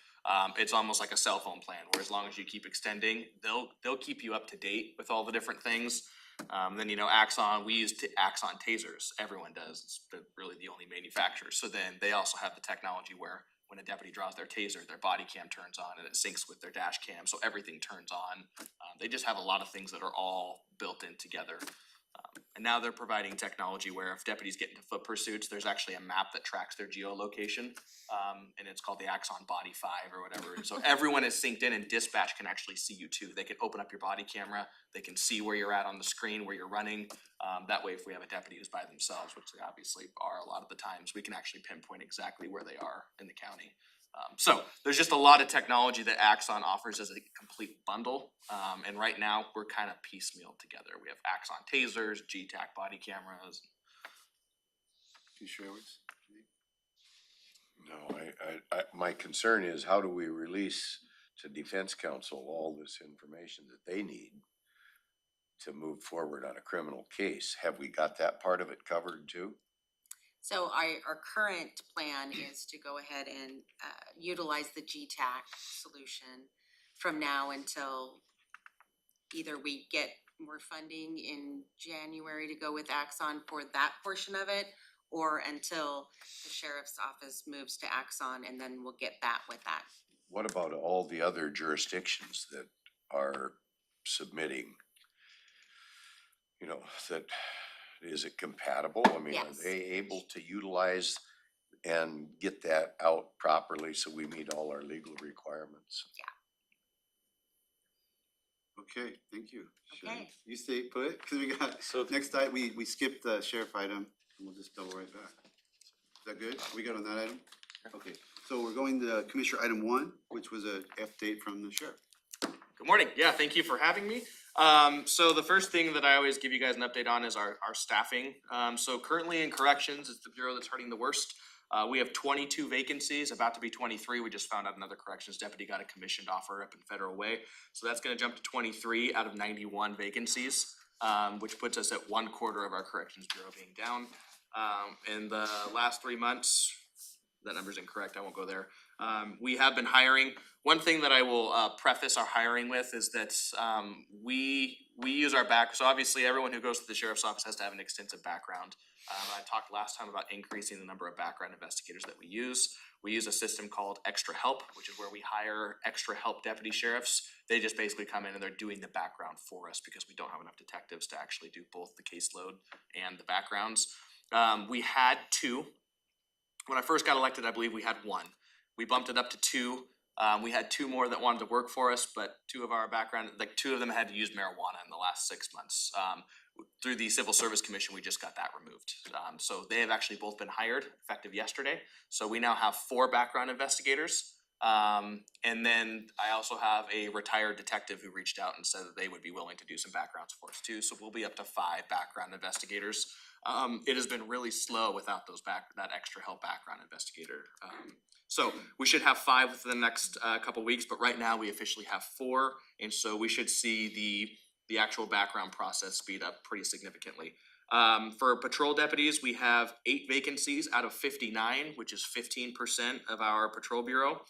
it's almost like a cell phone plan, where as long as you keep extending, they'll keep you up to date with all the different things. Then Axon, we use Axon tasers. Everyone does. It's really the only manufacturer. So then they also have the technology where when a deputy draws their taser, their body cam turns on and it syncs with their dash cam, so everything turns on. They just have a lot of things that are all built in together. And now they're providing technology where if deputies get into foot pursuits, there's actually a map that tracks their geolocation. And it's called the Axon Body 5 or whatever. So everyone is synced in and dispatch can actually see you too. They can open up your body camera. They can see where you're at on the screen, where you're running. That way, if we have a deputy who's by themselves, which they obviously are a lot of the times, we can actually pinpoint exactly where they are in the county. So there's just a lot of technology that Axon offers as a complete bundle. And right now we're kind of piecemeal together. We have Axon tasers, GTAC body cameras. Can you share with us? No, my concern is how do we release to Defense Council all this information that they need to move forward on a criminal case? Have we got that part of it covered too? So our current plan is to go ahead and utilize the GTAC solution from now until either we get more funding in January to go with Axon for that portion of it, or until the sheriff's office moves to Axon, and then we'll get that with that. What about all the other jurisdictions that are submitting? You know, that, is it compatible? I mean, Yes. are they able to utilize and get that out properly so we meet all our legal requirements? Okay, thank you. Sharon. Okay. You stay put, cause we got, So- next item, we skipped the sheriff item, and we'll just double right back. Is that good? We good on that item? Okay, so we're going to Commissioner item 1, which was a update from the sheriff. Good morning. Yeah, thank you for having me. So the first thing that I always give you guys an update on is our staffing. So currently in corrections, it's the bureau that's hurting the worst. We have 22 vacancies, about to be 23. We just found out another corrections deputy got a commissioned offer up in Federal Way. So that's gonna jump to 23 out of 91 vacancies, which puts us at 1/4 of our corrections bureau being down. In the last 3 months, that number's incorrect, I won't go there. We have been hiring. One thing that I will preface our hiring with is that we use our so obviously everyone who goes to the sheriff's office has to have an extensive background. I talked last time about increasing the number of background investigators that we use. We use a system called Extra Help, which is where we hire extra help deputy sheriffs. They just basically come in and they're doing the background for us because we don't have enough detectives to actually do both the caseload and the backgrounds. We had 2. When I first got elected, I believe we had 1. We bumped it up to 2. We had 2 more that wanted to work for us, but 2 of our background, like 2 of them had to use marijuana in the last 6 months. Through the Civil Service Commission, we just got that removed. So they have actually both been hired effective yesterday. So we now have 4 background investigators. And then I also have a retired detective who reached out and said that they would be willing to do some backgrounds for us too. So we'll be up to 5 background investigators. It has been really slow without that extra help background investigator. So we should have 5 within the next couple weeks, but right now we officially have 4, and so we should see the actual background process speed up pretty significantly. For patrol deputies, we have 8 vacancies out of 59, which is 15% of our patrol bureau.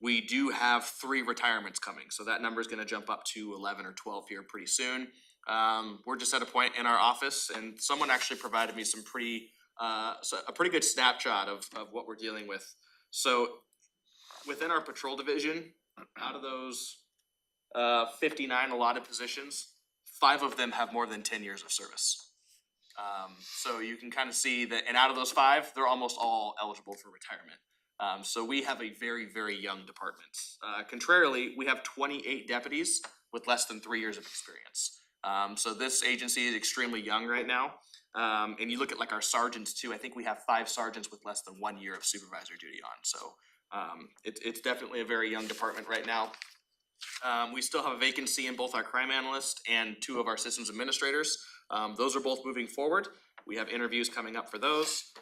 We do have 3 retirements coming, so that number is gonna jump up to 11 or 12 here pretty soon. We're just at a point in our office, and someone actually provided me some a pretty good snapshot of what we're dealing with. So within our patrol division, out of those 59 allotted positions, 5 of them have more than 10 years of service. So you can kind of see that, and out of those 5, they're almost all eligible for retirement. So we have a very, very young department. Contrarily, we have 28 deputies with less than 3 years of experience. So this agency is extremely young right now. And you look at like our sergeants too, I think we have 5 sergeants with less than 1 year of supervisor duty on. So it's definitely a very young department right now. We still have a vacancy in both our crime analyst and 2 of our systems administrators. Those are both moving forward. We have interviews coming up for those.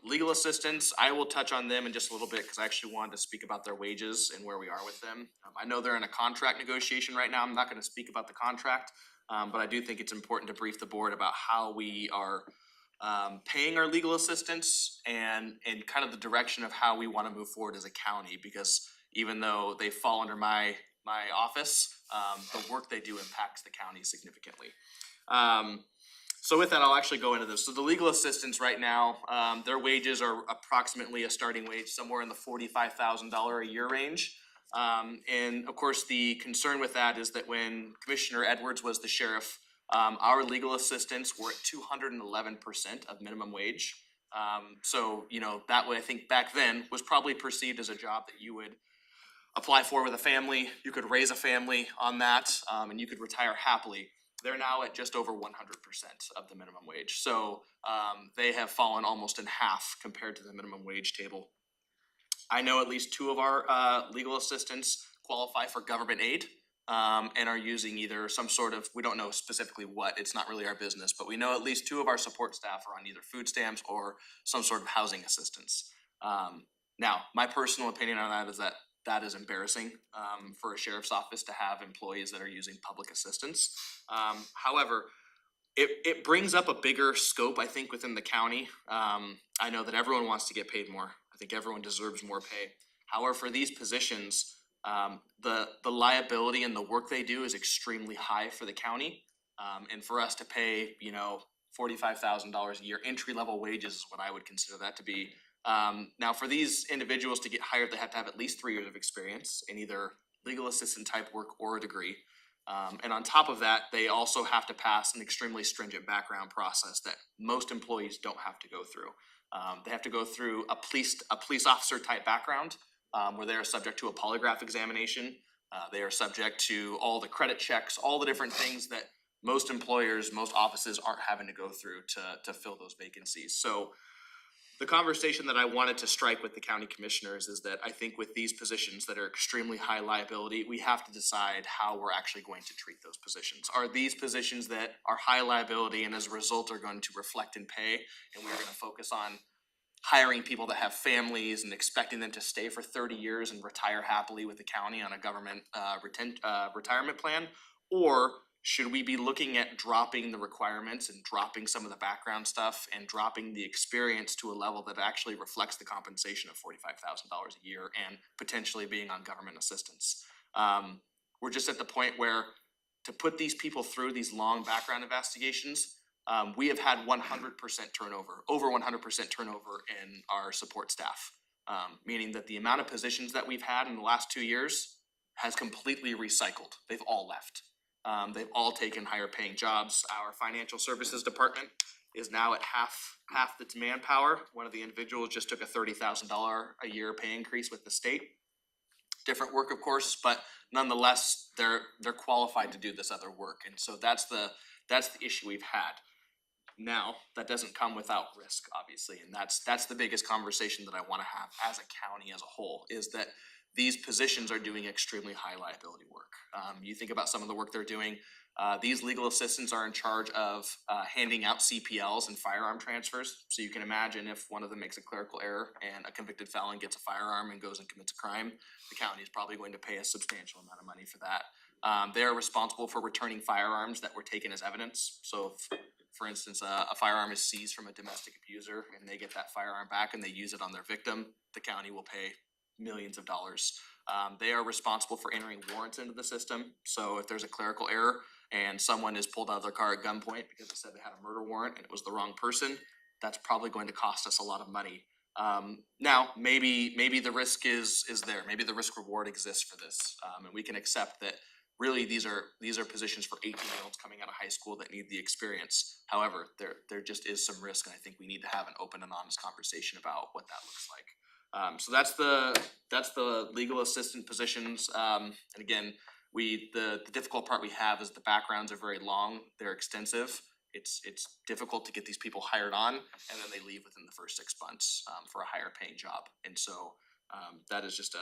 Legal assistants, I will touch on them in just a little bit because I actually wanted to speak about their wages and where we are with them. I know they're in a contract negotiation right now. I'm not going to speak about the contract, but I do think it's important to brief the board about how we are paying our legal assistants and kind of the direction of how we want to move forward as a county, because even though they fall under my office, the work they do impacts the county significantly. So with that, I'll actually go into this. So the legal assistants right now, their wages are approximately a starting wage somewhere in the $45,000 a year range. And of course, the concern with that is that when Commissioner Edwards was the sheriff, Our legal assistants were at 211% of minimum wage. So, you know, that way I think back then was probably perceived as a job that you would apply for with a family, you could raise a family on that, and you could retire happily. They're now at just over 100% of the minimum wage. So they have fallen almost in half compared to the minimum wage table. I know at least two of our legal assistants qualify for government aid and are using either some sort of, we don't know specifically what, it's not really our business, but we know at least two of our support staff are on either food stamps or some sort of housing assistance. Now, my personal opinion on that is that that is embarrassing for a sheriff's office to have employees that are using public assistance. However, it brings up a bigger scope, I think, within the county. I know that everyone wants to get paid more. I think everyone deserves more pay. However, for these positions, the liability and the work they do is extremely high for the county. And for us to pay, you know, $45,000 a year, entry-level wages is what I would consider that to be. Now, for these individuals to get hired, they have to have at least 3 years of experience in either legal assistant type work or a degree. And on top of that, they also have to pass an extremely stringent background process that most employees don't have to go through. They have to go through a police officer type background where they are subject to a polygraph examination. They are subject to all the credit checks, all the different things that most employers, most offices aren't having to go through to fill those vacancies. So the conversation that I wanted to strike with the county commissioners is that I think with these positions that are extremely high liability, we have to decide how we're actually going to treat those positions. Are these positions that are high liability and as a result are going to reflect in pay, and we're going to focus on hiring people that have families and expecting them to stay for 30 years and retire happily with the county on a government retirement plan? Or should we be looking at dropping the requirements and dropping some of the background stuff and dropping the experience to a level that actually reflects the compensation of $45,000 a year and potentially being on government assistance? We're just at the point where to put these people through these long background investigations, we have had 100% turnover, over 100% turnover in our support staff, meaning that the amount of positions that we've had in the last 2 years has completely recycled. They've all left. They've all taken higher paying jobs. Our financial services department is now at half its manpower. One of the individuals just took a $30,000 a year pay increase with the state. Different work, of course, but nonetheless, they're qualified to do this other work. And so that's the issue we've had. Now, that doesn't come without risk, obviously, and that's the biggest conversation that I want to have as a county as a whole, is that these positions are doing extremely high liability work. You think about some of the work they're doing. These legal assistants are in charge of handing out CPLs and firearm transfers. So you can imagine if one of them makes a clerical error and a convicted felon gets a firearm and goes and commits a crime, the county is probably going to pay a substantial amount of money for that. They are responsible for returning firearms that were taken as evidence. So if, for instance, a firearm is seized from a domestic abuser and they get that firearm back and they use it on their victim, the county will pay millions of dollars. They are responsible for entering warrants into the system. So if there's a clerical error and someone is pulled out of their car at gunpoint because they said they had a murder warrant and it was the wrong person, that's probably going to cost us a lot of money. Now, maybe the risk is there. Maybe the risk reward exists for this, and we can accept that. Really, these are positions for 18-year-olds coming out of high school that need the experience. However, there just is some risk, and I think we need to have an open and honest conversation about what that looks like. So that's the legal assistant positions. And again, the difficult part we have is the backgrounds are very long, they're extensive. It's difficult to get these people hired on, and then they leave within the first 6 months for a higher paying job. And so that is just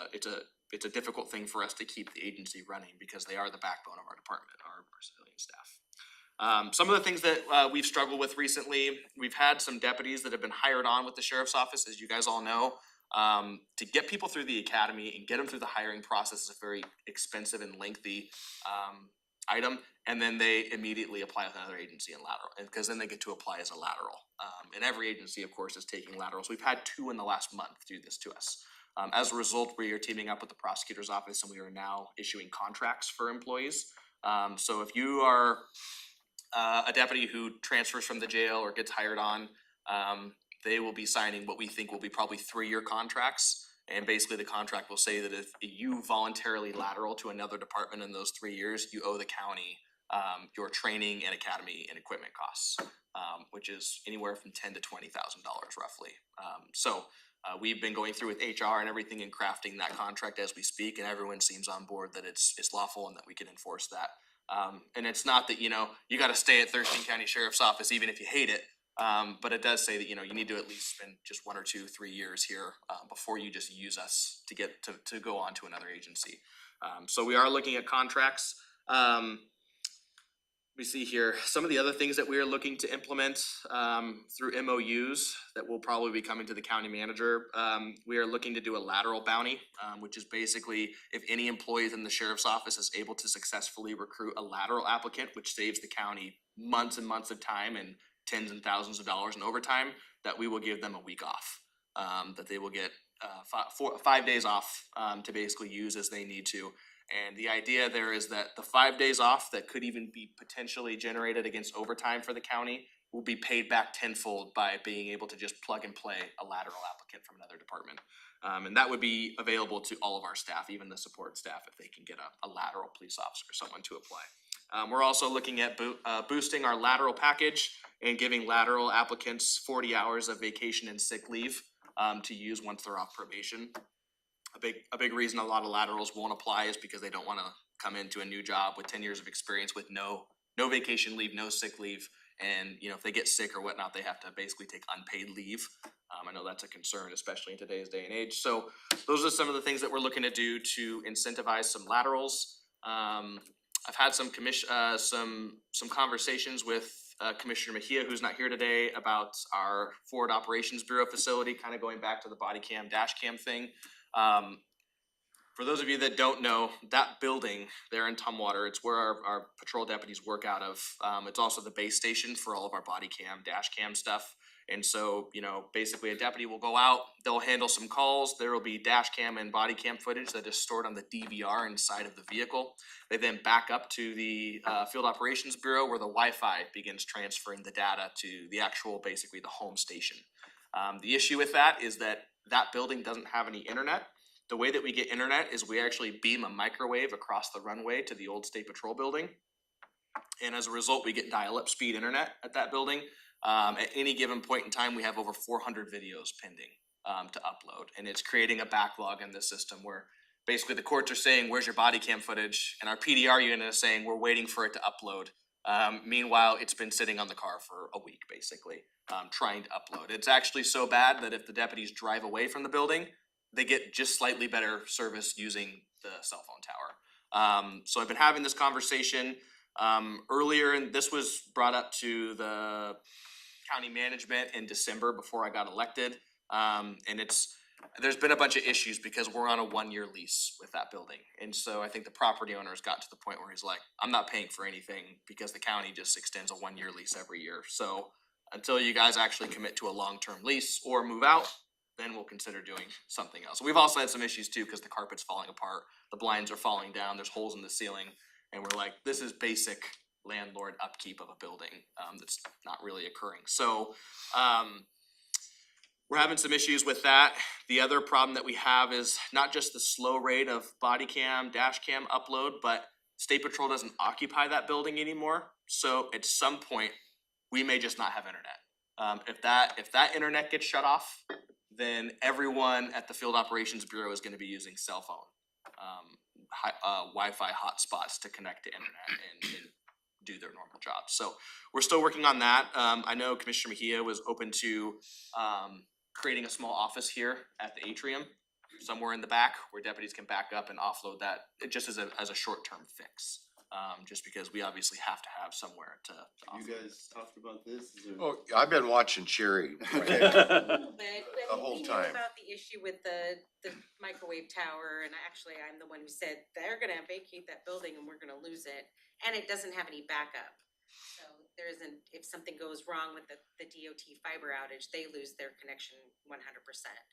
it's a difficult thing for us to keep the agency running because they are the backbone of our department, our civilian staff. Some of the things that we've struggled with recently, we've had some deputies that have been hired on with the sheriff's office, as you guys all know. To get people through the academy and get them through the hiring process is a very expensive and lengthy item, and then they immediately apply with another agency in lateral, because then they get to apply as a lateral. And every agency, of course, is taking laterals. We've had 2 in the last month do this to us. As a result, we are teaming up with the prosecutor's office, and we are now issuing contracts for employees. So if you are a deputy who transfers from the jail or gets hired on, they will be signing what we think will be probably 3-year contracts. And basically the contract will say that if you voluntarily lateral to another department in those 3 years, you owe the county your training and academy and equipment costs, which is anywhere from $10,000 to $20,000 roughly. We've been going through with HR and everything and crafting that contract as we speak, and everyone seems on board that it's lawful and that we can enforce that. And it's not that, you gotta stay at Thurston County Sheriff's Office even if you hate it. But it does say that, you need to at least spend just 1 or 2, 3 years here, before you just use us to get to go on to another agency. So we are looking at contracts. We see here some of the other things that we are looking to implement through MOUs that will probably be coming to the county manager. We are looking to do a lateral bounty, which is basically if any employees in the sheriff's office is able to successfully recruit a lateral applicant, which saves the county months and months of time and tens and thousands of dollars in overtime, that we will give them a week off. That they will get 5 days off to basically use as they need to. And the idea there is that the 5 days off that could even be potentially generated against overtime for the county will be paid back tenfold by being able to just plug and play a lateral applicant from another department. And that would be available to all of our staff, even the support staff, if they can get a lateral police officer or someone to apply. We're also looking at boosting our lateral package and giving lateral applicants 40 hours of vacation and sick leave to use once they're off probation. A big reason a lot of laterals won't apply is because they don't want to come into a new job with 10 years of experience with no vacation leave, no sick leave. And, if they get sick or whatnot, they have to basically take unpaid leave. I know that's a concern, especially in today's day and age. So those are some of the things that we're looking to do to incentivize some laterals. I've had some conversations with Commissioner Mejia, who's not here today, about our Forward Operations Bureau facility, kind of going back to the body cam, dash cam thing. For those of you that don't know, that building there in Tumwater, it's where our patrol deputies work out of. It's also the base station for all of our body cam, dash cam stuff. And so, basically a deputy will go out, they'll handle some calls, there will be dash cam and body cam footage that is stored on the DVR inside of the vehicle. They then back up to the Field Operations Bureau where the Wi-Fi begins transferring the data to the actual, basically the home station. The issue with that is that building doesn't have any internet. The way that we get internet is we actually beam a microwave across the runway to the old State Patrol building. And as a result, we get dial-up speed internet at that building. At any given point in time, we have over 400 videos pending to upload. And it's creating a backlog in the system where basically the courts are saying, where's your body cam footage? And our PDR unit is saying, we're waiting for it to upload. Meanwhile, it's been sitting on the car for a week, basically, trying to upload. It's actually so bad that if the deputies drive away from the building, they get just slightly better service using the cell phone tower. So I've been having this conversation earlier, and this was brought up to the county management in December before I got elected. And there's been a bunch of issues because we're on a 1-year lease with that building. And so I think the property owner has got to the point where he's like, I'm not paying for anything because the county just extends a 1-year lease every year. So until you guys actually commit to a long-term lease or move out, then we'll consider doing something else. We've also had some issues too because the carpet's falling apart, the blinds are falling down, there's holes in the ceiling. And we're like, this is basic landlord upkeep of a building that's not really occurring. So we're having some issues with that. The other problem that we have is not just the slow rate of body cam, dash cam upload, but State Patrol doesn't occupy that building anymore. So at some point, we may just not have internet. If that internet gets shut off, then everyone at the Field Operations Bureau is going to be using cell phone Wi-Fi hotspots to connect to internet and do their normal jobs. So we're still working on that. I know Commissioner Mejia was open to creating a small office here at the atrium, somewhere in the back, where deputies can back up and offload that just as a short-term fix. Just because we obviously have to have somewhere to You guys talked about this? Is there- Oh, I've been watching Sherry. But The whole we knew time. about the issue with the microwave tower, and I'm the one who said they're gonna vacate that building and we're gonna lose it, and it doesn't have any backup. So there isn't, if something goes wrong with the DOT fiber outage, they lose their connection 100%.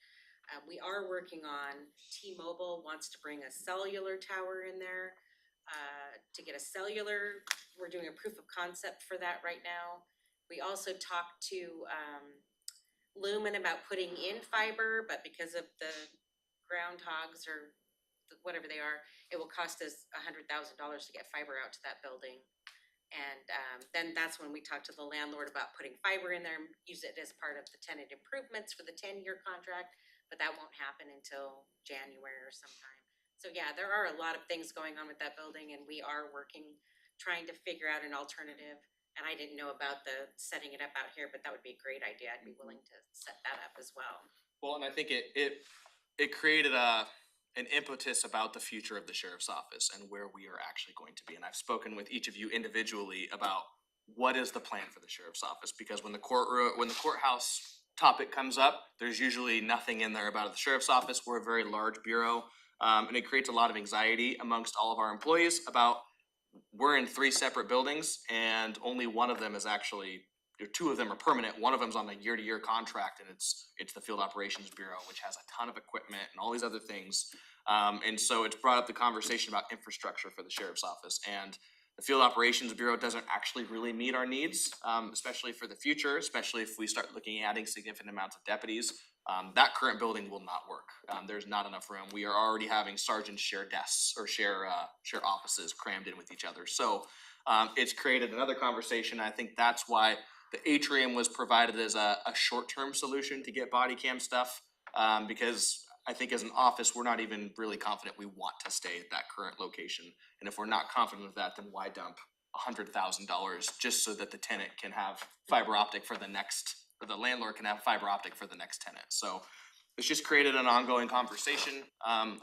We are working on, T-Mobile wants to bring a cellular tower in there. To get a cellular, we're doing a proof of concept for that right now. We also talked to Lumen about putting in fiber, but because of the groundhogs or whatever they are, it will cost us $100,000 to get fiber out to that building. And then that's when we talked to the landlord about putting fiber in there, and use it as part of the tenant improvements for the 10-year contract, but that won't happen until January or sometime. So yeah, there are a lot of things going on with that building, and we are working, trying to figure out an alternative. And I didn't know about the setting it up out here, but that would be a great idea. I'd be willing to set that up as well. Well, and I think it created an impetus about the future of the sheriff's office and where we are actually going to be. And I've spoken with each of you individually about what is the plan for the sheriff's office, because when the courthouse topic comes up, there's usually nothing in there about the sheriff's office. We're a very large bureau, and it creates a lot of anxiety amongst all of our employees about we're in 3 separate buildings and only one of them is actually, 2 of them are permanent. One of them's on a year-to-year contract, and it's the Field Operations Bureau, which has a ton of equipment and all these other things. And so it's brought up the conversation about infrastructure for the sheriff's office, and the Field Operations Bureau doesn't actually really meet our needs, especially for the future, especially if we start looking at adding significant amounts of deputies. That current building will not work. There's not enough room. We are already having sergeants share desks or share offices crammed in with each other. So it's created another conversation. I think that's why the atrium was provided as a short-term solution to get body cam stuff, because I think as an office, we're not even really confident we want to stay at that current location. And if we're not confident with that, then why dump $100,000 just so that the tenant can have fiber optic for the next, or the landlord can have fiber optic for the next tenant? So it's just created an ongoing conversation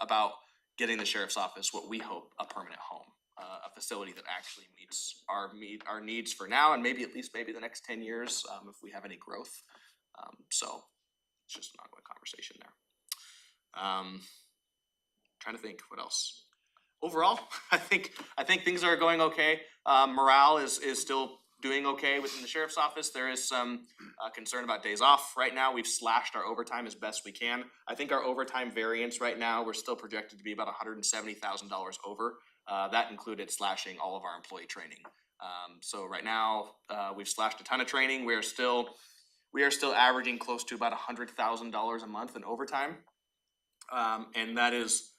about getting the sheriff's office what we hope a permanent home, a facility that actually meets our needs for now and maybe at least maybe the next 10 years if we have any growth. So it's just an ongoing conversation there. Trying to think what else. Overall, I think things are going okay. Morale is still doing okay within the sheriff's office. There is some concern about days off. Right now, we've slashed our overtime as best we can. I think our overtime variance right now, we're still projected to be about $170,000 over. That included slashing all of our employee training. So right now, we've slashed a ton of training. We are still averaging close to about $100,000 a month in overtime. And that is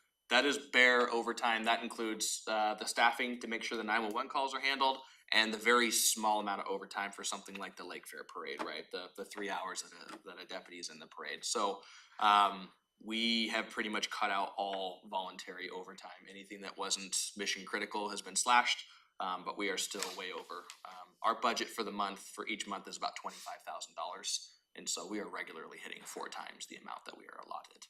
bare overtime. That includes the staffing to make sure the 911 calls are handled, and the very small amount of overtime for something like the Lake Fair Parade, right? The 3 hours that a deputy is in the parade. So we have pretty much cut out all voluntary overtime. Anything that wasn't mission critical has been slashed, but we are still way over. Our budget for the month, for each month, is about $25,000, and so we are regularly hitting 4 times the amount that we are allotted.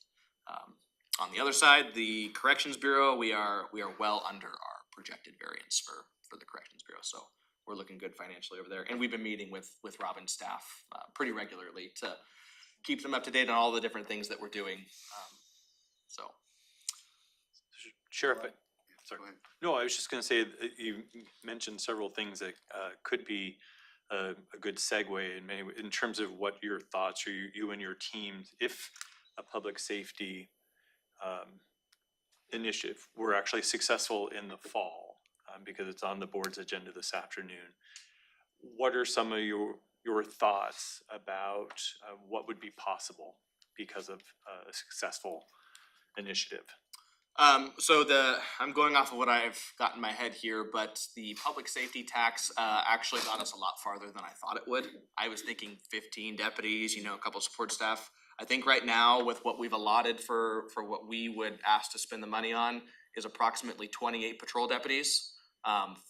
On the other side, the Corrections Bureau, we are well under our projected variance for the Corrections Bureau, so we're looking good financially over there. And we've been meeting with Robin's staff pretty regularly to keep them up to date on all the different things that we're doing. So, Sheriff, Sorry. Go ahead. no, I was just gonna say, that you mentioned several things that could be a good segue in many, in terms of what your thoughts or you and your team, if a public safety initiative were actually successful in the fall, because it's on the board's agenda this afternoon. What are some of your thoughts about what would be possible because of a successful initiative? So I'm going off of what I've got in my head here, but the public safety tax actually got us a lot farther than I thought it would. I was thinking 15 deputies, a couple support staff. I think right now with what we've allotted for what we would ask to spend the money on is approximately 28 patrol deputies,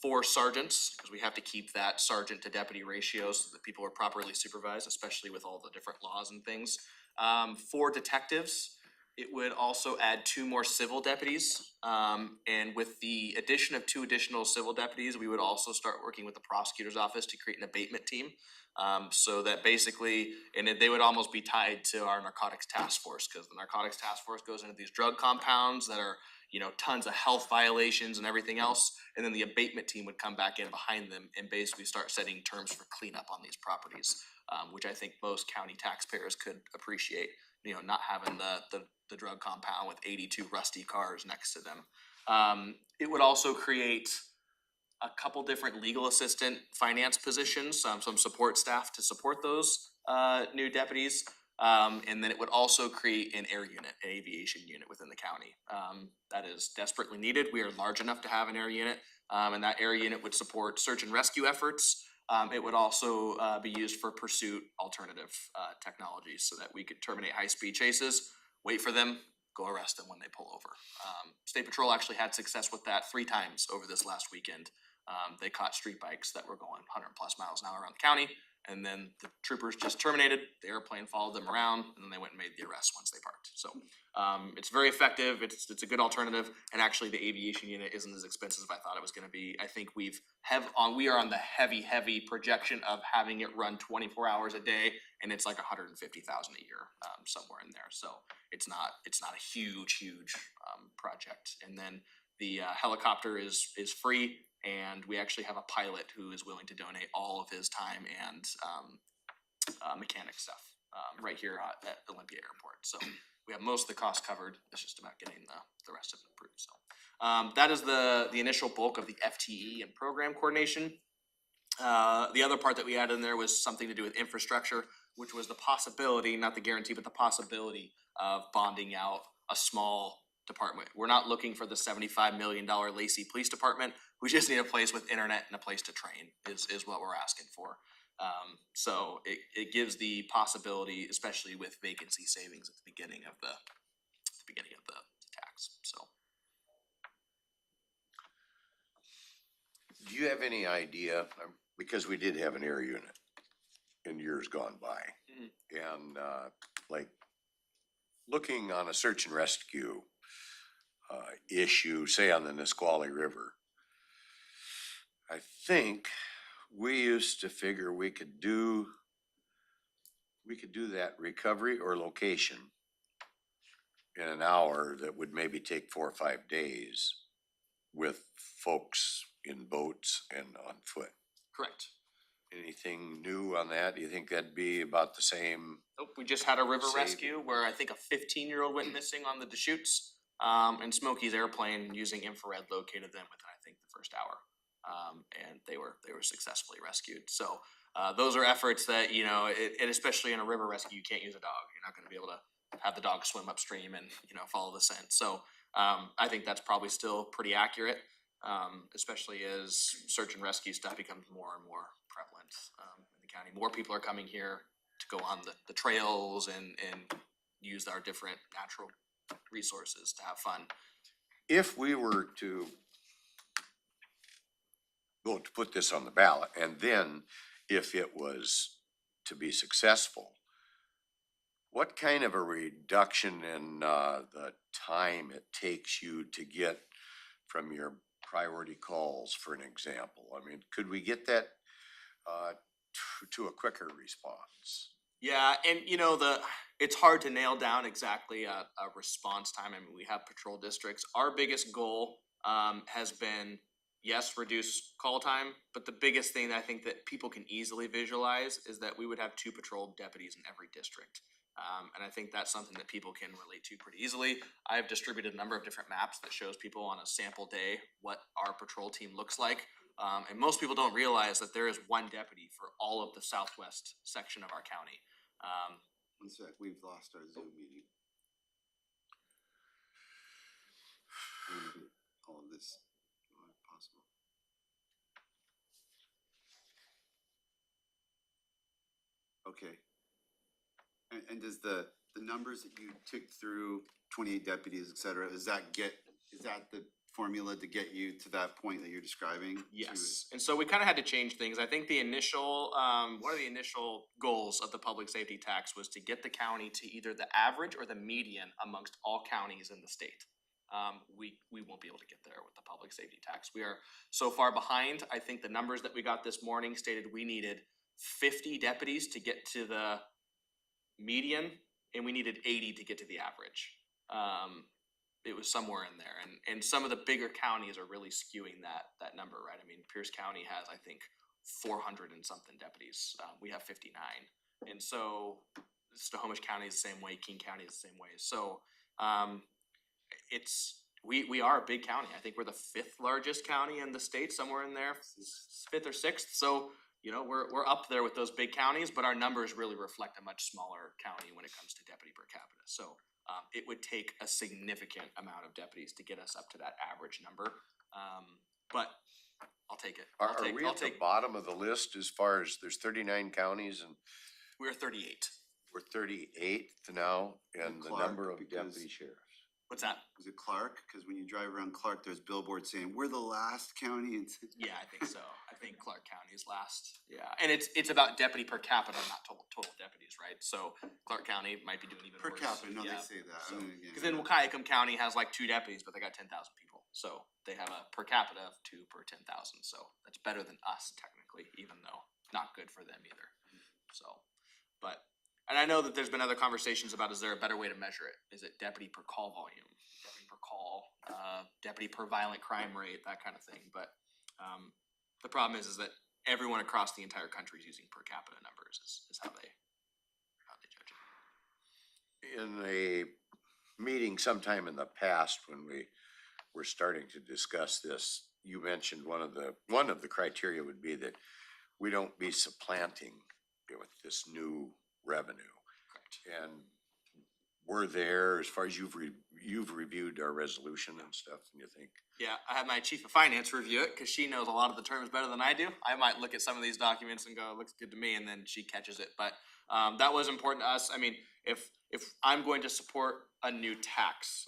4 sergeants, because we have to keep that sergeant to deputy ratio so that people are properly supervised, especially with all the different laws and things. 4 detectives. It would also add 2 more civil deputies, and with the addition of 2 additional civil deputies, we would also start working with the prosecutor's office to create an abatement team. So that basically, and they would almost be tied to our narcotics task force, because the narcotics task force goes into these drug compounds that are, tons of health violations and everything else, and then the abatement team would come back in behind them and basically start setting terms for cleanup on these properties, which I think most county taxpayers could appreciate. Not having the drug compound with 82 rusty cars next to them. It would also create a couple different legal assistant finance positions, some support staff to support those new deputies. And then it would also create an air unit, an aviation unit within the county. That is desperately needed. We are large enough to have an air unit. And that air unit would support search and rescue efforts. It would also be used for pursuit alternative technologies so that we could terminate high-speed chases, wait for them, go arrest them when they pull over. State Patrol actually had success with that 3 times over this last weekend. They caught street bikes that were going 100+ miles an hour around the county, and then the troopers just terminated, the airplane followed them around, and then they went and made the arrest once they parked. So it's very effective, it's a good alternative, and actually the aviation unit isn't as expensive as I thought it was gonna be. I think we are on the heavy projection of having it run 24 hours a day, and it's like 150,000 a year, somewhere in there. So it's not a huge project. And then the helicopter is free, and we actually have a pilot who is willing to donate all of his time and mechanic stuff right here at Olympia Airport. So we have most of the costs covered. It's just about getting the rest of it approved. So that is the initial bulk of the FTE and program coordination. The other part that we added in there was something to do with infrastructure, which was the possibility, not the guarantee, but the possibility of bonding out a small department. We're not looking for the $75 million Lacey Police Department. We just need a place with internet and a place to train is what we're asking for. So it gives the possibility, especially with vacancy savings at the beginning of the tax. So Do you have any idea, because we did have an air unit in years gone by, and like looking on a search and rescue issue, say on the Nisqually River, I think we used to figure we could do that recovery or location in an hour that would maybe take 4 or 5 days with folks in boats and on foot. correct. Anything new on that? Do you think that'd be about the same? Nope, we just had a river Save. rescue where I think a 15-year-old went missing on the Deschutes. And Smokey's airplane using infrared located them within I think the first hour. And they were successfully rescued. So those are efforts that, and especially in a river rescue, you can't use a dog. You're not gonna be able to have the dog swim upstream and, follow the scent. So I think that's probably still pretty accurate, especially as search and rescue stuff becomes more and more prevalent in the county. More people are coming here to go on the trails and use our different natural resources to have fun. If we were to go to put this on the ballot, and then if it was to be successful, what kind of a reduction in the time it takes you to get from your priority calls, for an example? I mean, could we get that to a quicker response? Yeah, and it's hard to nail down exactly a response time. I mean, we have patrol districts. Our biggest goal has been, yes, reduce call time, but the biggest thing that I think that people can easily visualize is that we would have 2 patrol deputies in every district. And I think that's something that people can relate to pretty easily. I've distributed a number of different maps that shows people on a sample day what our patrol team looks like. And most people don't realize that there is 1 deputy for all of the southwest section of our county. One sec, we've lost our Zoom meeting. I'm gonna do all of this, if possible. Okay. And does the numbers that you took through, 28 deputies, et cetera, is that the formula to get you to that point that you're describing? Yes, and so we kind of had to change things. I think the initial, one of the initial goals of the public safety tax was to get the county to either the average or the median amongst all counties in the state. We won't be able to get there with the public safety tax. We are so far behind. I think the numbers that we got this morning stated we needed 50 deputies to get to the median, and we needed 80 to get to the average. It was somewhere in there, and some of the bigger counties are really skewing that number, right? I mean, Pierce County has, I think, 400 and something deputies. We have 59, and so Snohomish County is the same way. King County is the same way. So we are a big county. I think we're the 5th largest county in the state, somewhere in there, 5th or 6th. So we're up there with those big counties, but our numbers really reflect a much smaller county when it comes to deputy per capita. So it would take a significant amount of deputies to get us up to that average number. But I'll take it. Are we at the bottom of the list as far as there's 39 counties and We're 38. we're 38th now in the Clark, number of because- deputy sheriffs? What's that? Was it Clark? Cause when you drive around Clark, there's billboards saying, we're the last county in. Yeah, I think so. I think Clark County is last. Yeah, and it's about deputy per capita, not total deputies, right? So Clark County might be doing even Per worse. capita, no, they Yeah. say that. So- I mean, Cause then Wahkiakum County has like 2 deputies, but they got 10,000 people. So they have a per capita of 2 per 10,000. So that's better than us technically, even though not good for them either. So, but, and I know that there's been other conversations about, is there a better way to measure it? Is it deputy per call volume, deputy per call, deputy per violent crime rate, that kind of thing. But, the problem is that everyone across the entire country is using per capita numbers is how they judge it. In a meeting sometime in the past when we were starting to discuss this, you mentioned one of the criteria would be that we don't be supplanting with this new revenue. Correct. And we're there as far as you've reviewed our resolution and stuff, and you think, Yeah, I had my chief of finance review it, cause she knows a lot of the terms better than I do. I might look at some of these documents and go, it looks good to me, and then she catches it, but, that was important to us. I mean, if I'm going to support a new tax,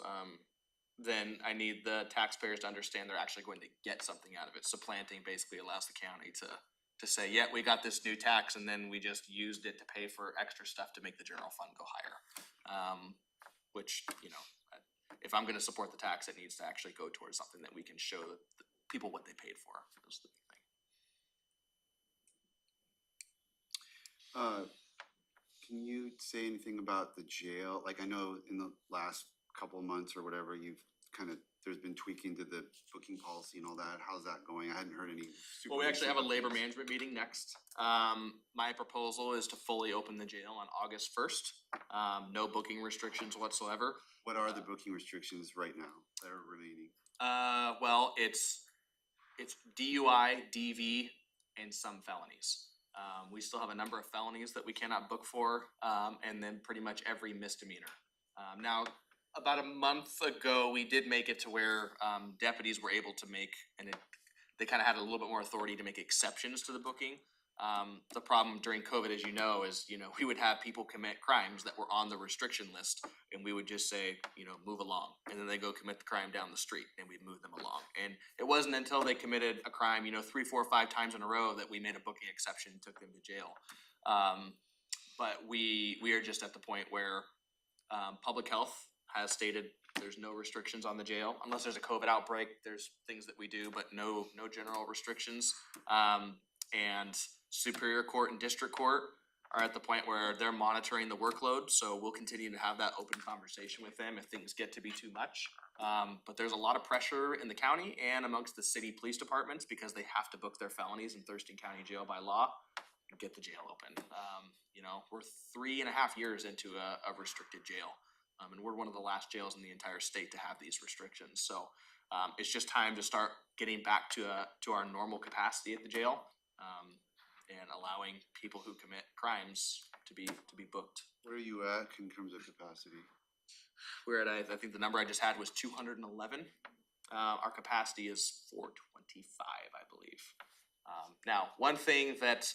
then I need the taxpayers to understand they're actually going to get something out of it. Supplanting basically allows the county to say, yeah, we got this new tax, and then we just used it to pay for extra stuff to make the general fund go higher. Which, you know, if I'm gonna support the tax, it needs to actually go towards something that we can show the people what they paid for, is the thing. Can you say anything about the jail? Like, I know in the last couple of months or whatever, you've there's been tweaking to the booking policy and all that. How's that going? I hadn't heard any. Well, we actually have a super labor updates. management meeting next. My proposal is to fully open the jail on August 1st. No booking restrictions whatsoever. What are the booking restrictions right now that are remaining? Well, it's DUI, DV, and some felonies. We still have a number of felonies that we cannot book for, and then pretty much every misdemeanor. Now, about a month ago, we did make it to where deputies were able to make, they kind of had a little bit more authority to make exceptions to the booking. The problem during COVID, as you know, is, we would have people commit crimes that were on the restriction list, and we would just say, move along. And then they go commit the crime down the street, and we'd move them along. And it wasn't until they committed a crime, 3, 4, 5 times in a row that we made a booking exception and took them to jail. But we are just at the point where public health has stated there's no restrictions on the jail. Unless there's a COVID outbreak, there's things that we do, but no general restrictions. And Superior Court and District Court are at the point where they're monitoring the workload, so we'll continue to have that open conversation with them if things get to be too much. But there's a lot of pressure in the county and amongst the city police departments because they have to book their felonies in Thurston County Jail by law and get the jail open. We're 3.5 years into a restricted jail. And we're one of the last jails in the entire state to have these restrictions. So it's just time to start getting back to our normal capacity at the jail, and allowing people who commit crimes to be booked. What are you at in terms of capacity? We're at, I think the number I just had was 211. Our capacity is 425, I believe. Now, one thing that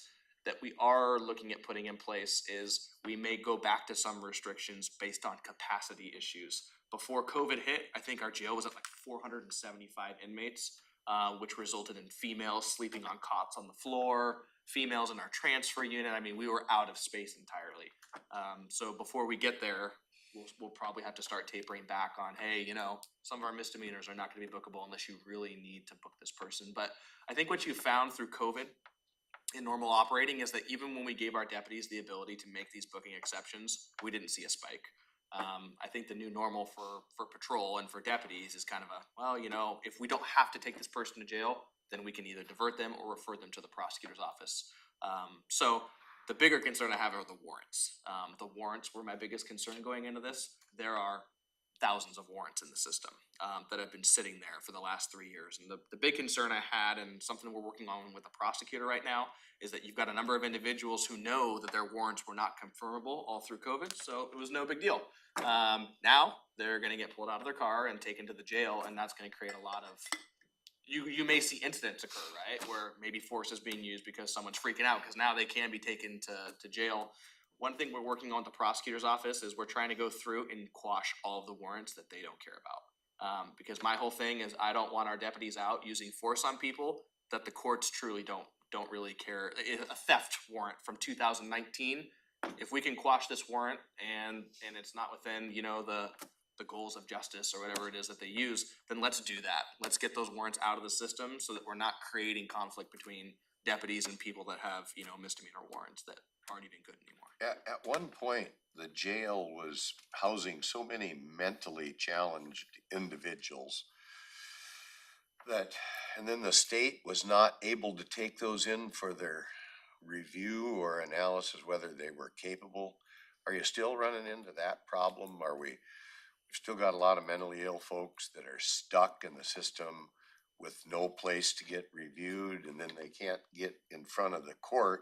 we are looking at putting in place is we may go back to some restrictions based on capacity issues. Before COVID hit, I think our jail was at like 475 inmates, which resulted in females sleeping on cots on the floor, females in our transfer unit. I mean, we were out of space entirely. So before we get there, we'll probably have to start tapering back on, hey, some of our misdemeanors are not gonna be bookable unless you really need to book this person. But I think what you found through COVID in normal operating is that even when we gave our deputies the ability to make these booking exceptions, we didn't see a spike. I think the new normal for patrol and for deputies is kind of if we don't have to take this person to jail, then we can either divert them or refer them to the prosecutor's office. So the bigger concern I have are the warrants. The warrants were my biggest concern going into this. There are thousands of warrants in the system that have been sitting there for the last 3 years. And the big concern I had, and something we're working on with the prosecutor right now, is that you've got a number of individuals who know that their warrants were not confirmable all through COVID, so it was no big deal. Now they're gonna get pulled out of their car and taken to the jail, and that's gonna create a lot of you may see incidents occur, right, where maybe force is being used because someone's freaking out, because now they can be taken to jail. One thing we're working on with the prosecutor's office is we're trying to go through and quash all of the warrants that they don't care about. Because my whole thing is I don't want our deputies out using force on people that the courts truly don't really care. A theft warrant from 2019, if we can quash this warrant and it's not within, you know, the goals of justice or whatever it is that they use, then let's do that. Let's get those warrants out of the system so that we're not creating conflict between deputies and people that have, you know, misdemeanor warrants that aren't even good anymore. At one point, the jail was housing so many mentally challenged individuals that, and then the state was not able to take those in for their review or analysis whether they were capable. Are you still running into that problem? We've still got a lot of mentally ill folks that are stuck in the system with no place to get reviewed, and then they can't get in front of the court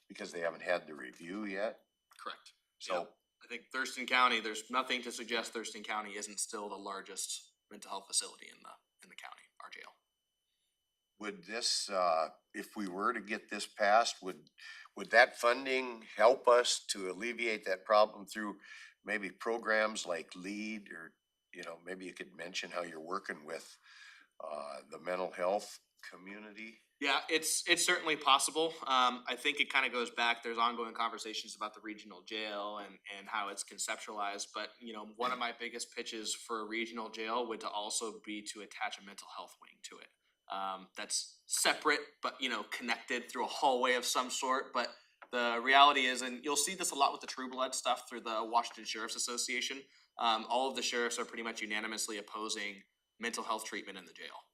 because they haven't had the review yet? Correct. So, Yep. I think Thurston County, there's nothing to suggest Thurston County isn't still the largest mental health facility in the county, our jail. would this, if we were to get this passed, would that funding help us to alleviate that problem through maybe programs like LEAD, or, you know, maybe you could mention how you're working with the mental health community? Yeah, it's certainly possible. I think it kind of goes back, there's ongoing conversations about the regional jail and how it's conceptualized, but you know, one of my biggest pitches for a regional jail would to also be to attach a mental health wing to it. That's separate, but you know, connected through a hallway of some sort. But the reality is, and you'll see this a lot with the True Blood stuff through the Washington Sheriff's Association, all of the sheriffs are pretty much unanimously opposing mental health treatment in the jail.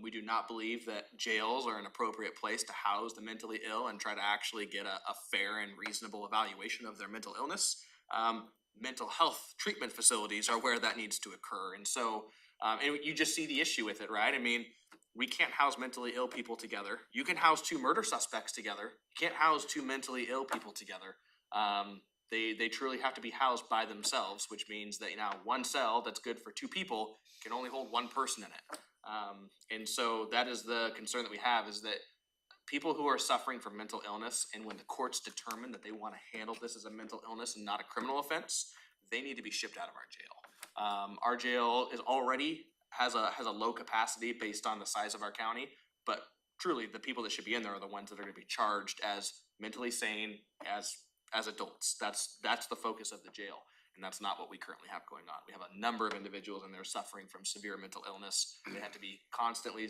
We do not believe that jails are an appropriate place to house the mentally ill and try to actually get a fair and reasonable evaluation of their mental illness. Mental health treatment facilities are where that needs to occur. And so, and you just see the issue with it, right? I mean, we can't house mentally ill people together. You can house two murder suspects together. You can't house two mentally ill people together. They truly have to be housed by themselves, which means that, you know, one cell that's good for two people can only hold one person in it. And so that is the concern that we have, is that people who are suffering from mental illness, and when the courts determine that they want to handle this as a mental illness and not a criminal offense, they need to be shipped out of our jail. Our jail is already has a low capacity based on the size of our county, but truly the people that should be in there are the ones that are going to be charged as mentally sane as adults. That's the focus of the jail. And that's not what we currently have going on. We have a number of individuals and they're suffering from severe mental illness. They have to be constantly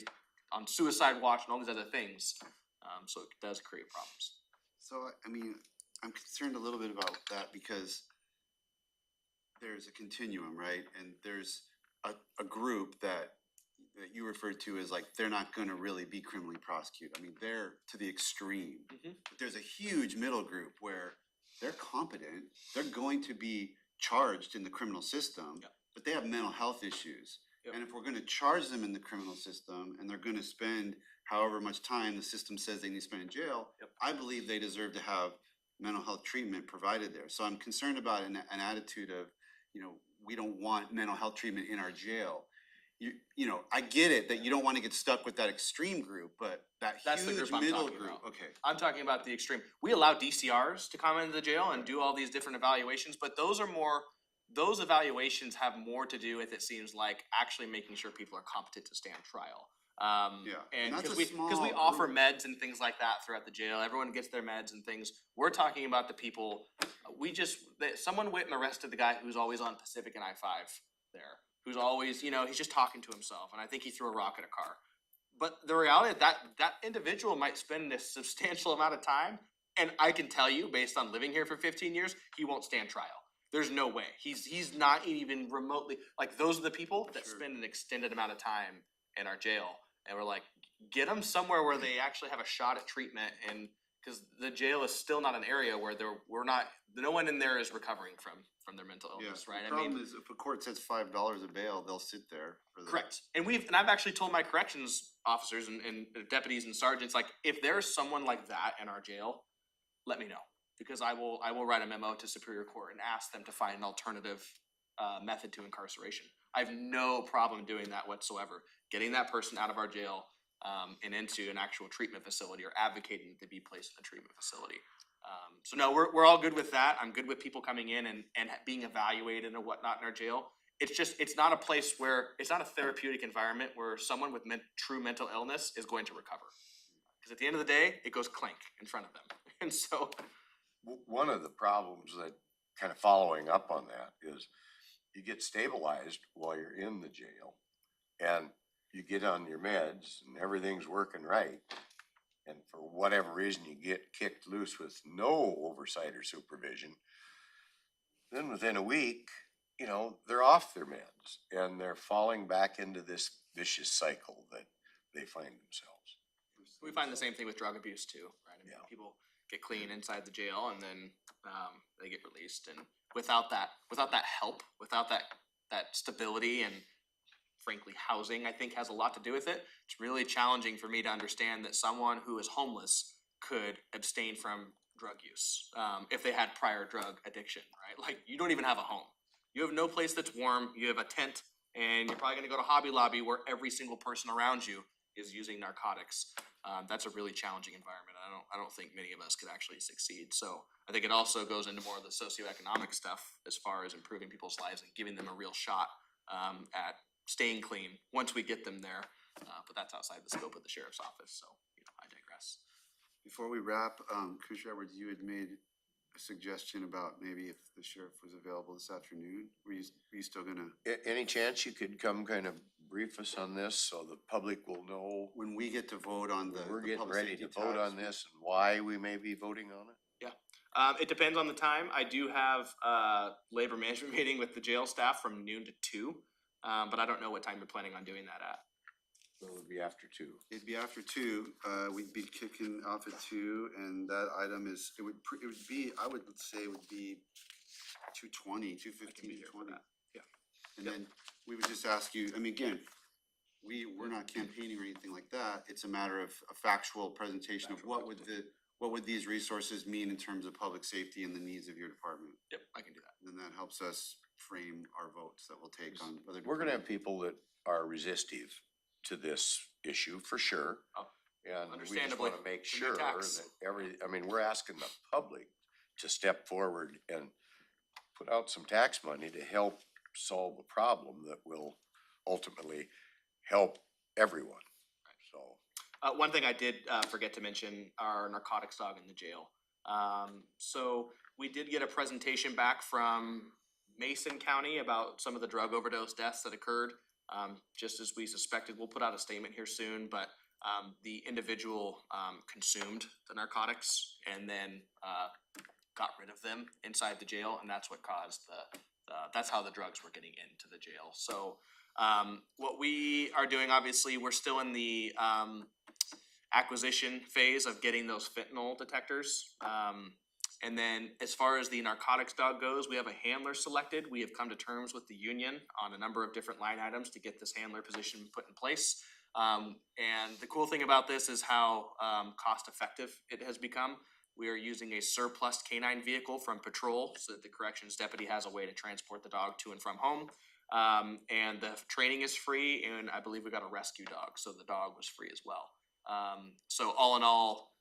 on suicide watch and all these other things. So it does create problems. So, I mean, I'm concerned a little bit about that because there's a continuum, right? And there's a group that you referred to as like, they're not gonna really be criminally prosecuted. I mean, they're to the extreme. But there's a huge middle group where they're competent, they're going to be charged in the criminal system, but they have mental health issues. And if we're gonna charge them in the criminal system and they're gonna spend however much time the system says they need to spend in jail, I believe they deserve to have mental health treatment provided there. So I'm concerned about an attitude of, you know, we don't want mental health treatment in our jail. You know, I get it that you don't want to get stuck with that extreme group, but that's the huge middle group. Okay. I'm talking about the extreme. We allow DCRs to come into the jail and do all these different evaluations, but those evaluations have more to do with, it seems like, actually making sure people are competent to stand trial. And that's because we offer meds and things like that throughout the jail, everyone gets their meds and things. We're talking about the people, someone went and arrested the guy who's always on Pacific and I-5 there, who's always, you know, he's just talking to himself, and I think he threw a rock at a car. But the reality is that individual might spend a substantial amount of time, and I can tell you, based on living here for 15 years, he won't stand trial. There's no way. He's not even remotely, like, those are the people that spend an extended amount of time in our jail. And we're like, get them somewhere where they actually have a shot at treatment, and because the jail is still not an area where no one in there is recovering from their mental illness, right? The problem is if a court says $5 a bail, they'll sit there for the. Correct. And I've actually told my corrections officers and deputies and sergeants, like, if there's someone like that in our jail, let me know, because I will write a memo to Superior Court and ask them to find an alternative method to incarceration. I have no problem doing that whatsoever. Getting that person out of our jail and into an actual treatment facility or advocating to be placed in a treatment facility. So no, we're all good with that. I'm good with people coming in and being evaluated and whatnot in our jail. It's just, it's not a place where, it's not a therapeutic environment where someone with true mental illness is going to recover. Because at the end of the day, it goes clink in front of them. And so, One of the problems that, kind of following up on that, is you get stabilized while you're in the jail and you get on your meds and everything's working right. And for whatever reason, you get kicked loose with no oversight or supervision. Then within a week, you know, they're off their meds and they're falling back into this vicious cycle that they find themselves. we find the same thing with drug abuse too, right? I mean, Yeah. people get clean inside the jail and then they get released, and without that help, without that stability and frankly housing, I think has a lot to do with it. It's really challenging for me to understand that someone who is homeless could abstain from drug use if they had prior drug addiction, right? Like, you don't even have a home. You have no place that's warm, you have a tent, and you're probably gonna go to Hobby Lobby where every single person around you is using narcotics. That's a really challenging environment. I don't think many of us could actually succeed. So I think it also goes into more of the socioeconomic stuff as far as improving people's lives and giving them a real shot at staying clean once we get them there. But that's outside the scope of the sheriff's office, so I digress. Before we wrap, Commissioner Edwards, you had made a suggestion about maybe if the sheriff was available this afternoon. Were you still gonna? Any chance you could come kind of brief us on this so the public will know When we get to vote on the we're getting public ready safety to vote tax, on this and why we may be voting on it? It depends on the time. I do have a labor management meeting with the jail staff from noon to 2, but I don't know what time you're planning on doing that at. So it would be after 2. It'd be after 2, we'd be kicking off at 2, and that item is, it would be, I would say it would be 2:20, 2:15, 2:20. Yeah. And then we would just ask you, I mean, again, we're not campaigning or anything like that. It's a matter of a factual presentation of what would these resources mean in terms of public safety and the needs of your department. Yep, I can do that. And then that helps us frame our votes that we'll take on whether. We're gonna have people that are resistive to this issue for sure. Oh, And we just understandably, wanna make it's a new sure tax. that we're asking the public to step forward and put out some tax money to help solve a problem that will ultimately help everyone. So, One thing I did forget to mention, our narcotics dog in the jail. So we did get a presentation back from Mason County about some of the drug overdose deaths that occurred. Just as we suspected, we'll put out a statement here soon, but the individual consumed the narcotics and then got rid of them inside the jail, and that's what caused that's how the drugs were getting into the jail. So what we are doing, obviously, we're still in the acquisition phase of getting those fentanyl detectors. And then as far as the narcotics dog goes, we have a handler selected. We have come to terms with the union on a number of different line items to get this handler position put in place. And the cool thing about this is how cost effective it has become. We are using a surplus canine vehicle from patrol so that the corrections deputy has a way to transport the dog to and from home. And the training is free, and I believe we got a rescue dog, so the dog was free as well. So all in all,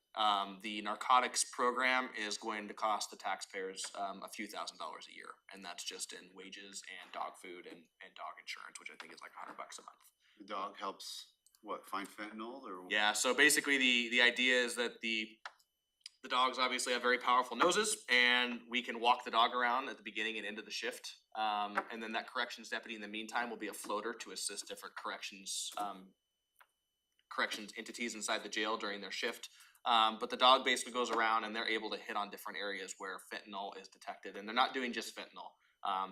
the narcotics program is going to cost the taxpayers a few $1,000s a year, and that's just in wages and dog food and dog insurance, which I think is like $100 a month. The dog helps, find fentanyl or? Yeah, so basically the idea is that the dogs obviously have very powerful noses, and we can walk the dog around at the beginning and end of the shift. And then that corrections deputy in the meantime will be a floater to assist different corrections entities inside the jail during their shift. But the dog basically goes around and they're able to hit on different areas where fentanyl is detected. And they're not doing just fentanyl.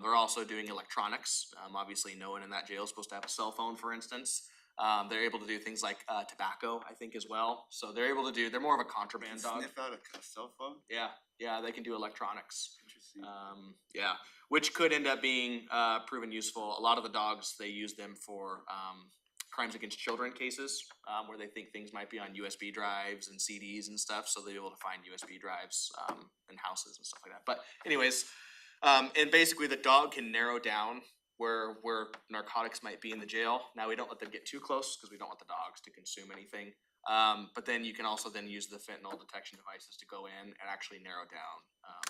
They're also doing electronics. Obviously no one in that jail is supposed to have a cell phone, for instance. They're able to do things like tobacco, I think, as well. So they're more of a contraband dog. Sniff out a cell phone? Yeah, they can do electronics. Interesting. Which could end up being proven useful. A lot of the dogs, they use them for crimes against children cases, where they think things might be on USB drives and CDs and stuff, so they're able to find USB drives in houses and stuff like that. But anyways, and basically the dog can narrow down where narcotics might be in the jail. Now, we don't let them get too close because we don't want the dogs to consume anything. But then you can also then use the fentanyl detection devices to go in and actually narrow down.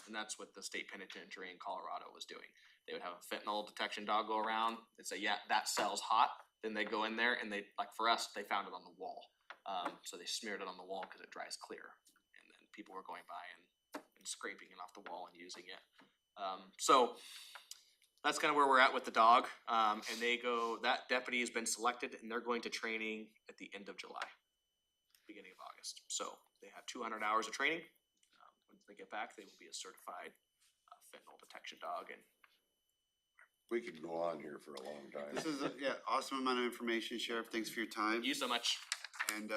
And that's what the state penitentiary in Colorado was doing. They would have a fentanyl detection dog go around and say, yeah, that cell's hot. Then they go in there and they, like for us, they found it on the wall. So they smeared it on the wall because it dries clear. And then people were going by and scraping it off the wall and using it. So that's kind of where we're at with the dog. And that deputy has been selected and they're going to training at the end of July, beginning of August. So they have 200 hours of training. Once they get back, they will be a certified fentanyl detection dog. And We could go on here for a long time. This is a, awesome amount of information, Sheriff. Thanks for your time. thank you so much. And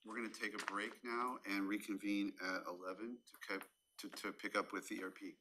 we're gonna take a break now and reconvene at 11 to pick up with the ERP.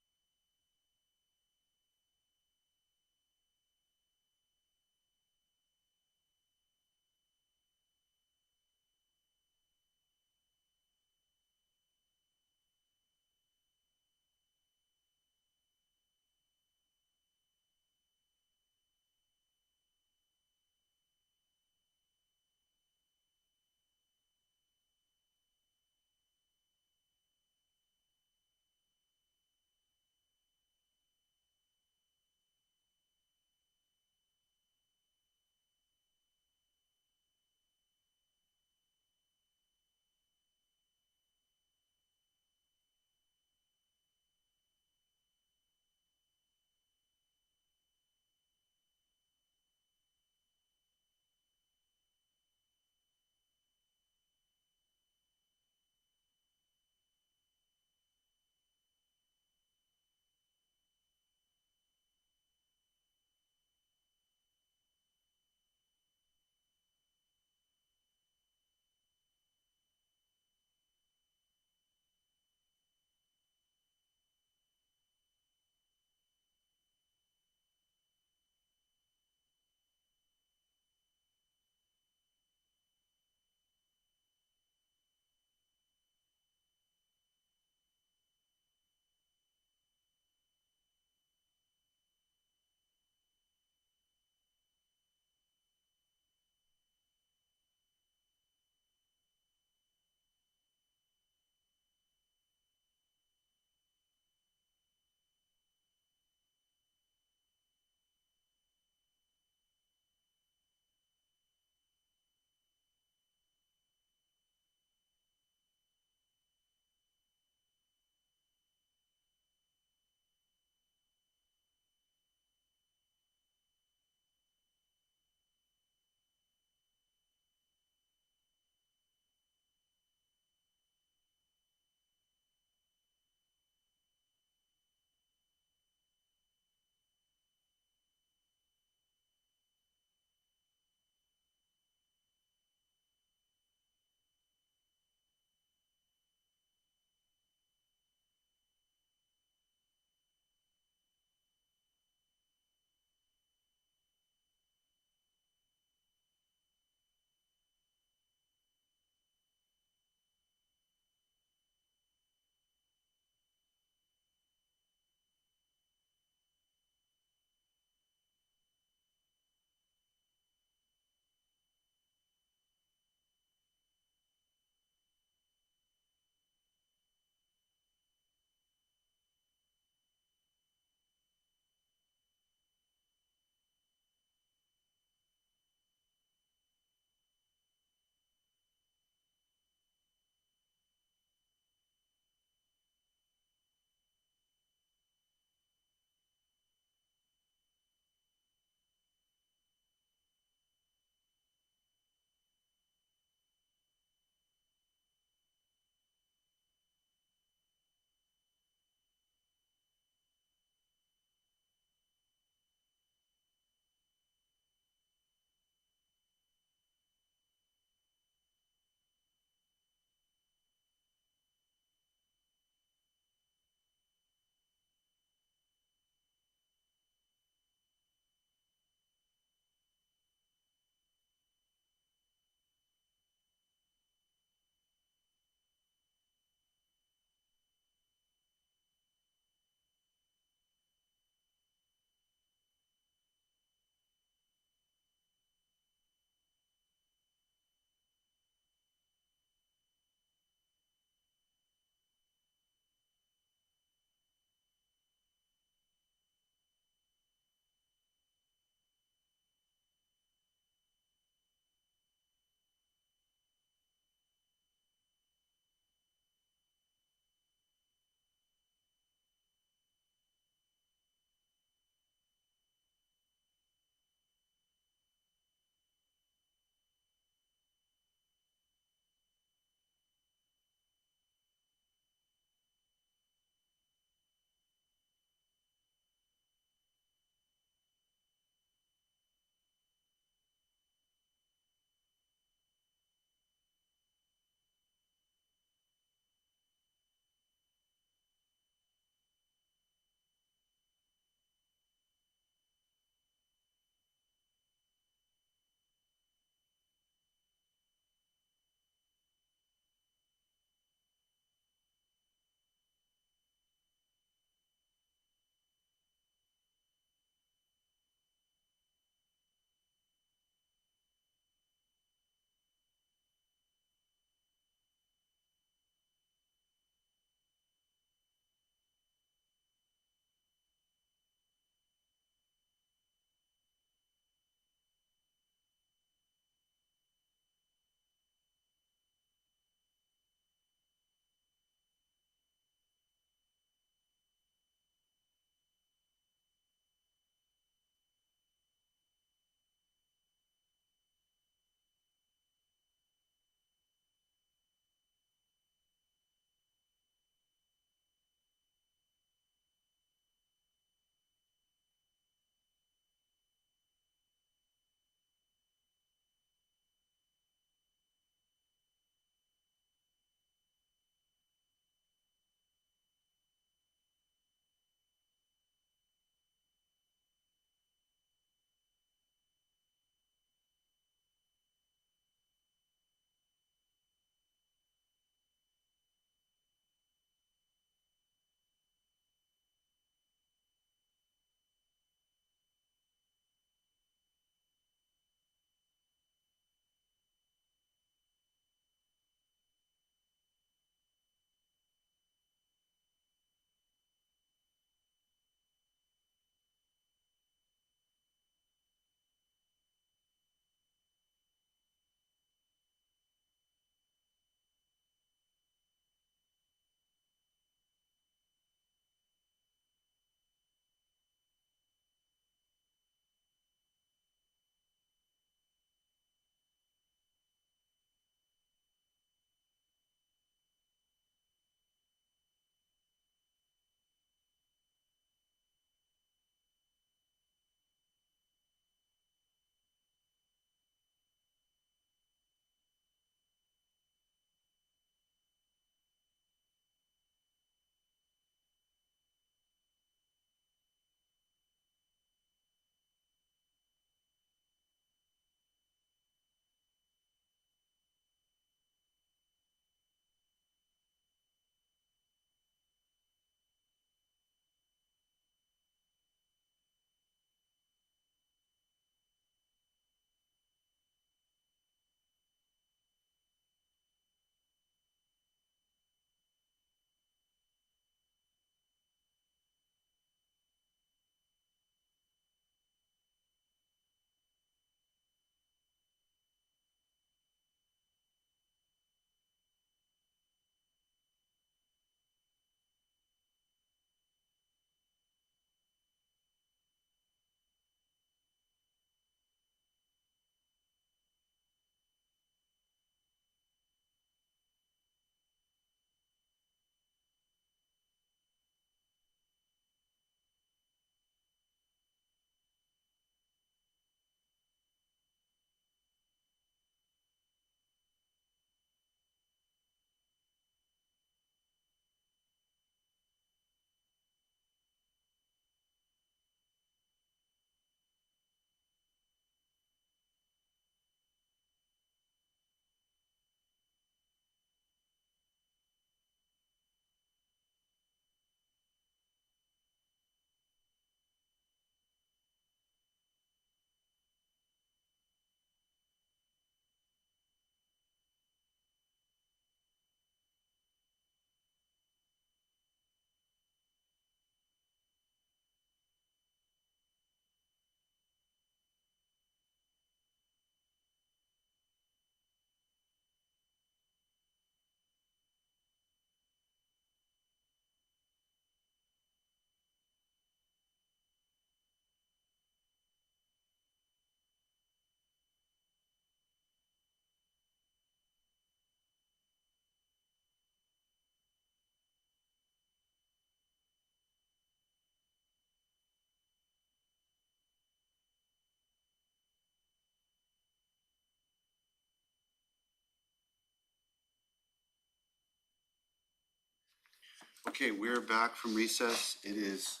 Okay, we're back from recess. It is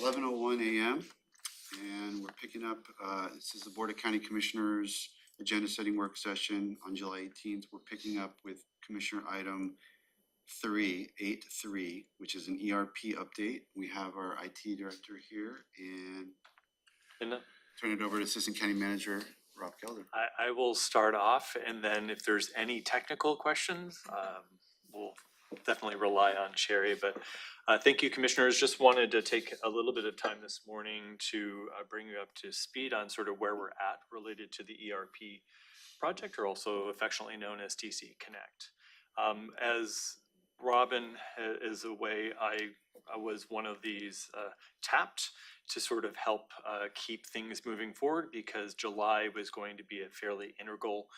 11:01 a.m. and we're picking up, this is the Board of County Commissioners agenda setting work session on July 18th. We're picking up with Commissioner item 383, which is an ERP update. We have our IT director here and And turn it over to Assistant County Manager Rob Gelder. I will start off, and then if there's any technical questions, we'll definitely rely on Sherry. But thank you, Commissioners. Just wanted to take a little bit of time this morning to bring you up to speed on sort of where we're at related to the ERP project, or also affectionately known as TC Connect. As Robin is away, I was one of these tapped to sort of help keep things moving forward, because July was going to be a fairly integral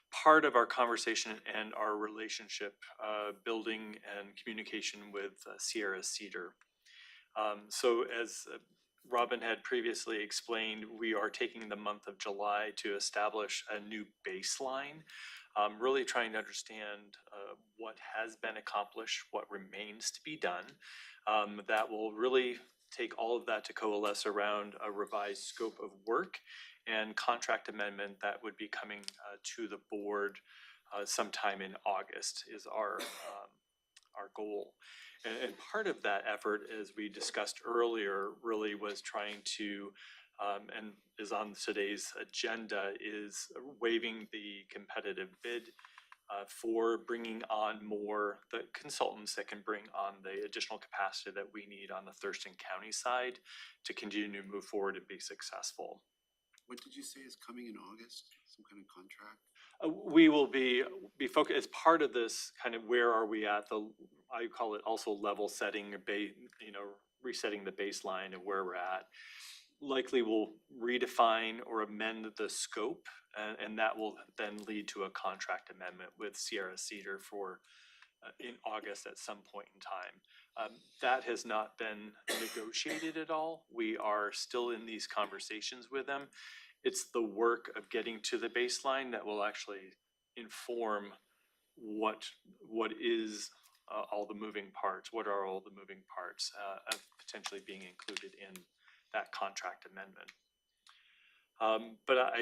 part of our conversation and our relationship building and communication with Sierra Cedar. So as Robin had previously explained, we are taking the month of July to establish a new baseline, really trying to understand what has been accomplished, what remains to be done. That will really take all of that to coalesce around a revised scope of work and contract amendment that would be coming to the board sometime in August is our goal. And part of that effort, as we discussed earlier, really was trying to, and is on today's agenda, is waiving the competitive bid for bringing on more the consultants that can bring on the additional capacity that we need on the Thurston County side to continue to move forward and be successful. What did you say is coming in August? Some kind of contract? We will be focused as part of this kind of where are we at the, I call it also level setting, resetting the baseline of where we're at. Likely we'll redefine or amend the scope, and that will then lead to a contract amendment with Sierra Cedar for in August at some point in time. That has not been negotiated at all. We are still in these conversations with them. It's the work of getting to the baseline that will actually inform what is all the moving parts, what are all the moving parts of potentially being included in that contract amendment. But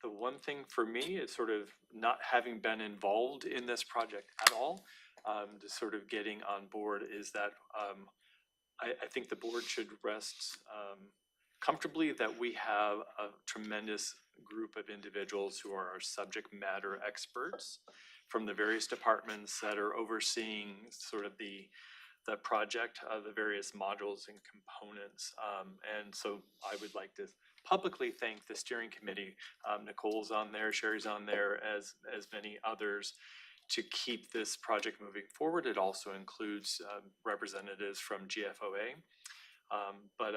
the one thing for me is sort of not having been involved in this project at all, to sort of getting on board is that I think the board should rest comfortably that we have a tremendous group of individuals who are our subject matter experts from the various departments that are overseeing sort of the project, the various modules and components. And so I would like to publicly thank the steering committee. Nicole's on there, Sherry's on there, as many others, to keep this project moving forward. It also includes representatives from GFOA. But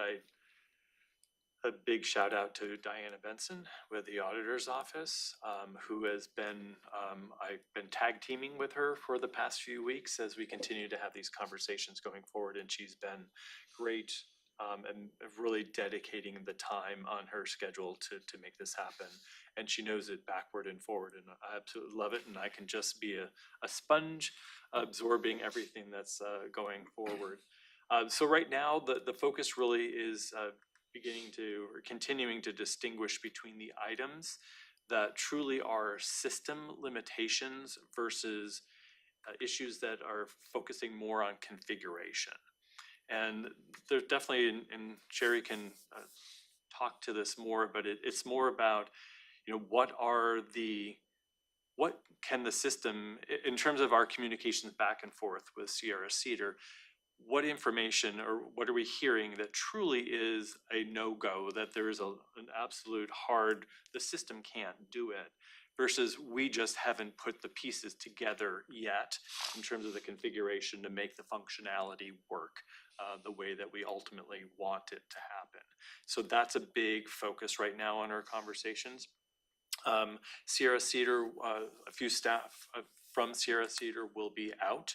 a big shout out to Diana Benson with the auditor's office, who has been, I've been tag teaming with her for the past few weeks as we continue to have these conversations going forward, and she's been great and really dedicating the time on her schedule to make this happen. And she knows it backward and forward, and I absolutely love it, and I can just be a sponge absorbing everything that's going forward. So right now, the focus really is continuing to distinguish between the items that truly are system limitations versus issues that are focusing more on configuration. And there's definitely, and Sherry can talk to this more, but it's more about, what can the system, in terms of our communications back and forth with Sierra Cedar, what information or what are we hearing that truly is a no-go, that there is an absolute hard, the system can't do it, versus we just haven't put the pieces together yet in terms of the configuration to make the functionality work the way that we ultimately want it to happen. So that's a big focus right now on our conversations. Sierra Cedar, a few staff from Sierra Cedar will be out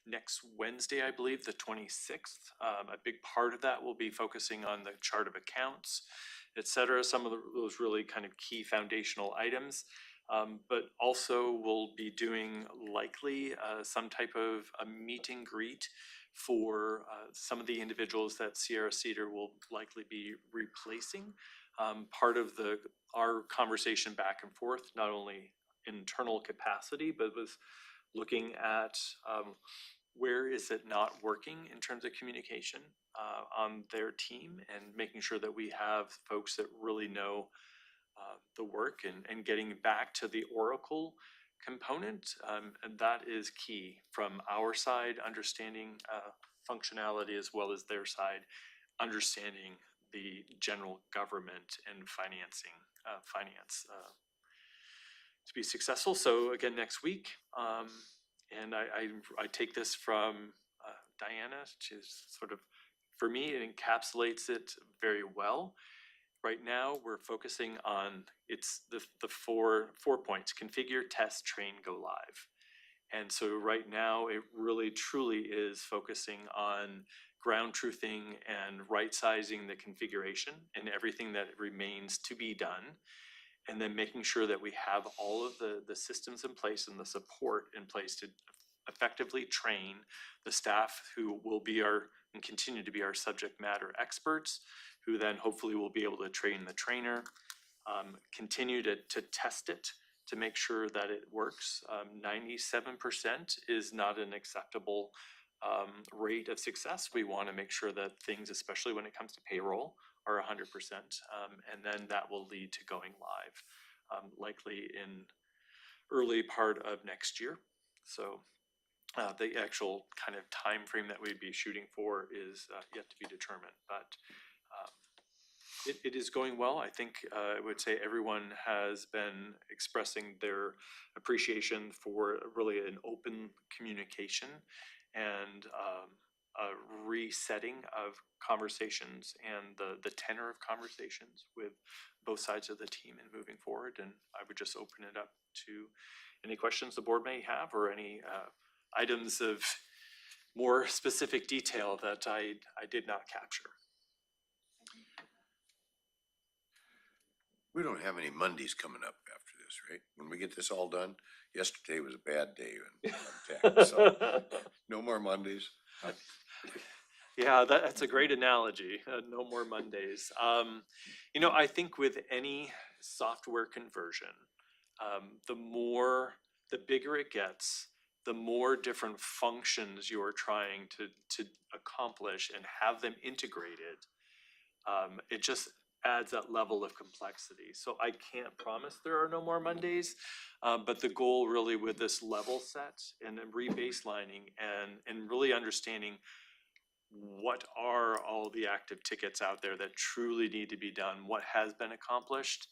next Wednesday, I believe, the 26th. A big part of that will be focusing on the chart of accounts, et cetera, some of those really kind of key foundational items. But also we'll be doing likely some type of a meet and greet for some of the individuals that Sierra Cedar will likely be replacing. Part of our conversation back and forth, not only internal capacity, but was looking at where is it not working in terms of communication on their team, and making sure that we have folks that really know the work, and getting back to the Oracle component, and that is key from our side, understanding functionality as well as their side, understanding the general government and finance to be successful. So again, next week, and I take this from Diana, she's sort of, for me, it encapsulates it very well. Right now, we're focusing on, it's the four points: configure, test, train, go live. And so right now, it really truly is focusing on ground truthing and right sizing the configuration and everything that remains to be done. And then making sure that we have all of the systems in place and the support in place to effectively train the staff who will be and continue to be our subject matter experts, who then hopefully will be able to train the trainer, continue to test it to make sure that it works. 97% is not an acceptable rate of success. We want to make sure that things, especially when it comes to payroll, are 100%, and then that will lead to going live, likely in early part of next year. So the actual kind of time frame that we'd be shooting for is yet to be determined, but it is going well. I think I would say everyone has been expressing their appreciation for really an open communication and a resetting of conversations and the tenor of conversations with both sides of the team and moving forward. And I would just open it up to any questions the board may have, or any items of more specific detail that I did not capture. We don't have any Mondays coming up after this, right? When we get this all done, yesterday was a bad day on tech, so no more Mondays. Yeah, that's a great analogy. No more Mondays. I think with any software conversion, the bigger it gets, the more different functions you're trying to accomplish and have them integrated. It just adds that level of complexity. So I can't promise there are no more Mondays, but the goal really with this level set and then rebaselining and really understanding what are all the active tickets out there that truly need to be done, what has been accomplished,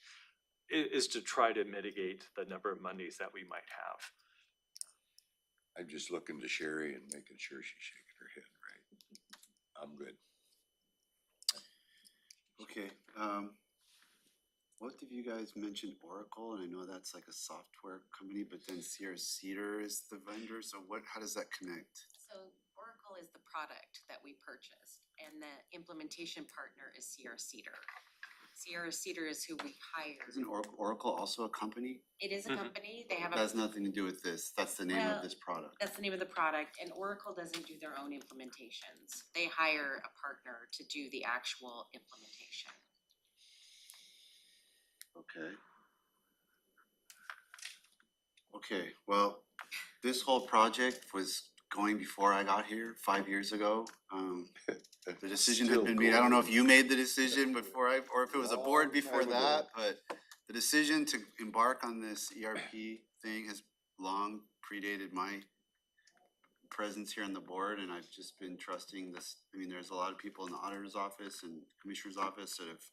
is to try to mitigate the number of Mondays that we might have. I'm just looking to Sherry and making sure she's shaking her head, right? I'm good. Okay, both of you guys mentioned Oracle, and I know that's like a software company, but then Sierra Cedar is the vendor, so how does that connect? So Oracle is the product that we purchased, and the implementation partner is Sierra Cedar. Sierra Cedar is who we hired. Isn't Oracle also a company? It is a company, they have That has nothing to do with this, that's the name of this product. That's the name of the product, and Oracle doesn't do their own implementations. They hire a partner to do the actual implementation. Okay. Okay, well, this whole project was going before I got here 5 years ago. The decision had been made, I don't know if you made the decision before or if it was a board before that, but the decision to embark on this ERP thing has long predated my presence here on the board, and I've just been trusting this. I mean, there's a lot of people in the auditor's office and commissioner's office that have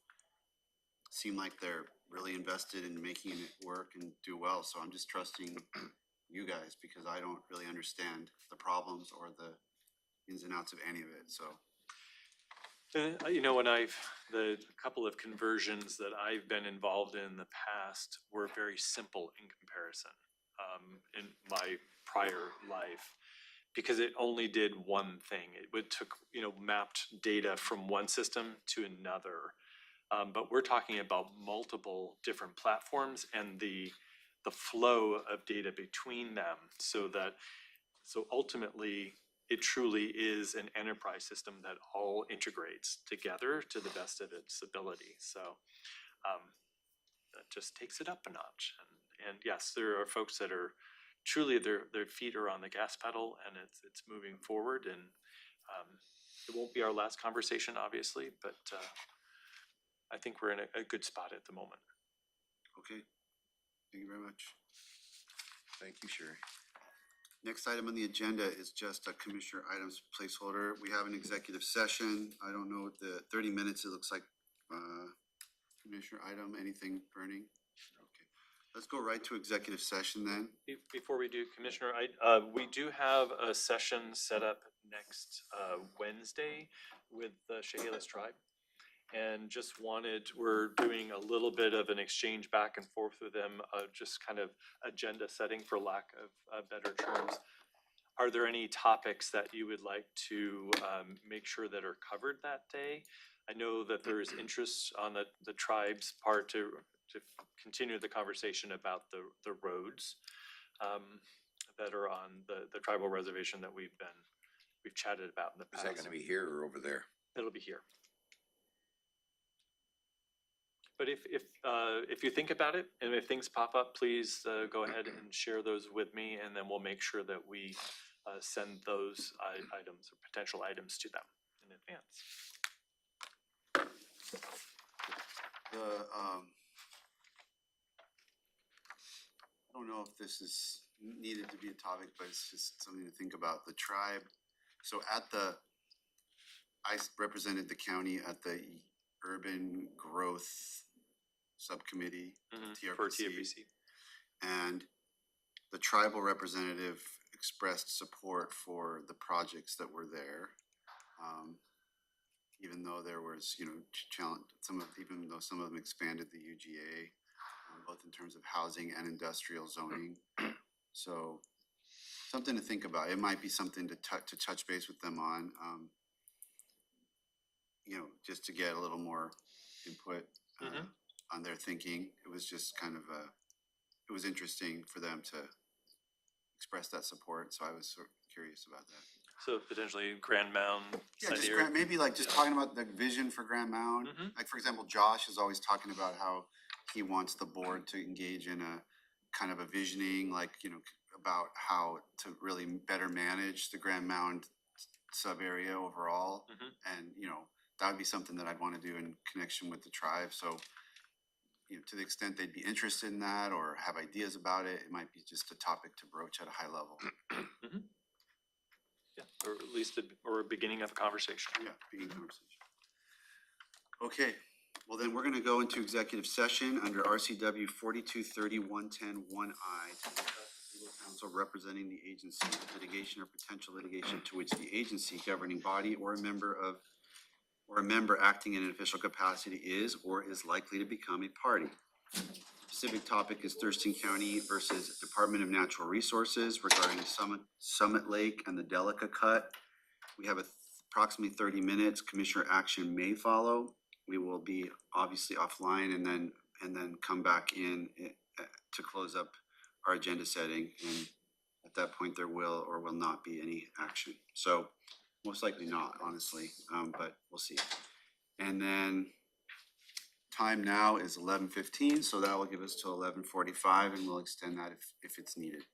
seemed like they're really invested in making it work and do well, so I'm just trusting you guys because I don't really understand the problems or the ins and outs of any of it, so. When the couple of conversions that I've been involved in the past were very simple in comparison, in my prior life, because it only did one thing. It took, mapped data from one system to another. But we're talking about multiple different platforms and the flow of data between them, so ultimately it truly is an enterprise system that all integrates together to the best of its ability. So that just takes it up a notch. And yes, there are folks that are truly their feet are on the gas pedal, and it's moving forward. And it won't be our last conversation, obviously, but I think we're in a good spot at the moment. Okay, thank you very much. Thank you, Sherry. Next item on the agenda is just a commissioner items placeholder. We have an executive session. I don't know what the 30 minutes, it looks like, commissioner item, anything burning? Okay, let's go right to executive session then. Before we do, Commissioner, we do have a session set up next Wednesday with the Chehalis tribe. And just we're doing a little bit of an exchange back and forth with them, just kind of agenda setting for lack of better terms. Are there any topics that you would like to make sure that are covered that day? I know that there is interest on the tribe's part to continue the conversation about the roads that are on the tribal reservation that we've chatted about in the Is past. that gonna be here or over there? It'll be here. But if you think about it, and if things pop up, please go ahead and share those with me, and then we'll make sure that we send those items or potential items to them in advance. I don't know if this is needed to be a topic, but it's just something to think about. The tribe, so I represented the county at the urban growth subcommittee, For TRPC. TRPC. And the tribal representative expressed support for the projects that were there. Even though there was, challenge, even though some of them expanded the UGA, both in terms of housing and industrial zoning. So something to think about. It might be something to touch base with them on, just to get a little more input on their thinking. It was just kind of it was interesting for them to express that support. So I was sort of curious about that. So potentially Grand Mound. Yeah, side just area. maybe like just talking about the vision for Grand Mound. Like, for example, Josh is always talking about how he wants the board to engage in a kind of a visioning, like, about how to really better manage the Grand Mound sub area overall. And, that would be something that I'd want to do in connection with the tribe. So, to the extent they'd be interested in that or have ideas about it, it might be just a topic to broach at a high level. Yeah, or at least or a beginning of a conversation. Yeah, beginning conversation. Okay, well then we're gonna go into executive session under RCW 4230-110-1I to discuss legal counsel representing the agency, litigation or potential litigation to which the agency governing body or a member acting in an official capacity is or is likely to become a party. Specific topic is Thurston County versus Department of Natural Resources regarding Summit Lake and the Delica Cut. We have approximately 30 minutes. Commissioner action may follow. We will be obviously offline and then come back in to close up our agenda setting. And at that point, there will or will not be any action. So most likely not, honestly, but we'll see. And then time now is 11:15, so that will give us till 11:45, and we'll extend that if it's needed.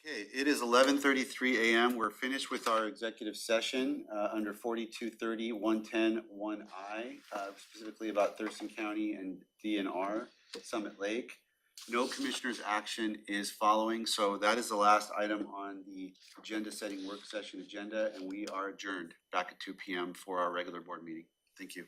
Okay, it is 11:33 a.m. We're finished with our executive session under 4230 110 1I, specifically about Thurston County and DNR Summit Lake. No commissioner's action is following, so that is the last item on the agenda setting work session agenda, and we are adjourned back at 2 p.m. for our regular board meeting. Thank you.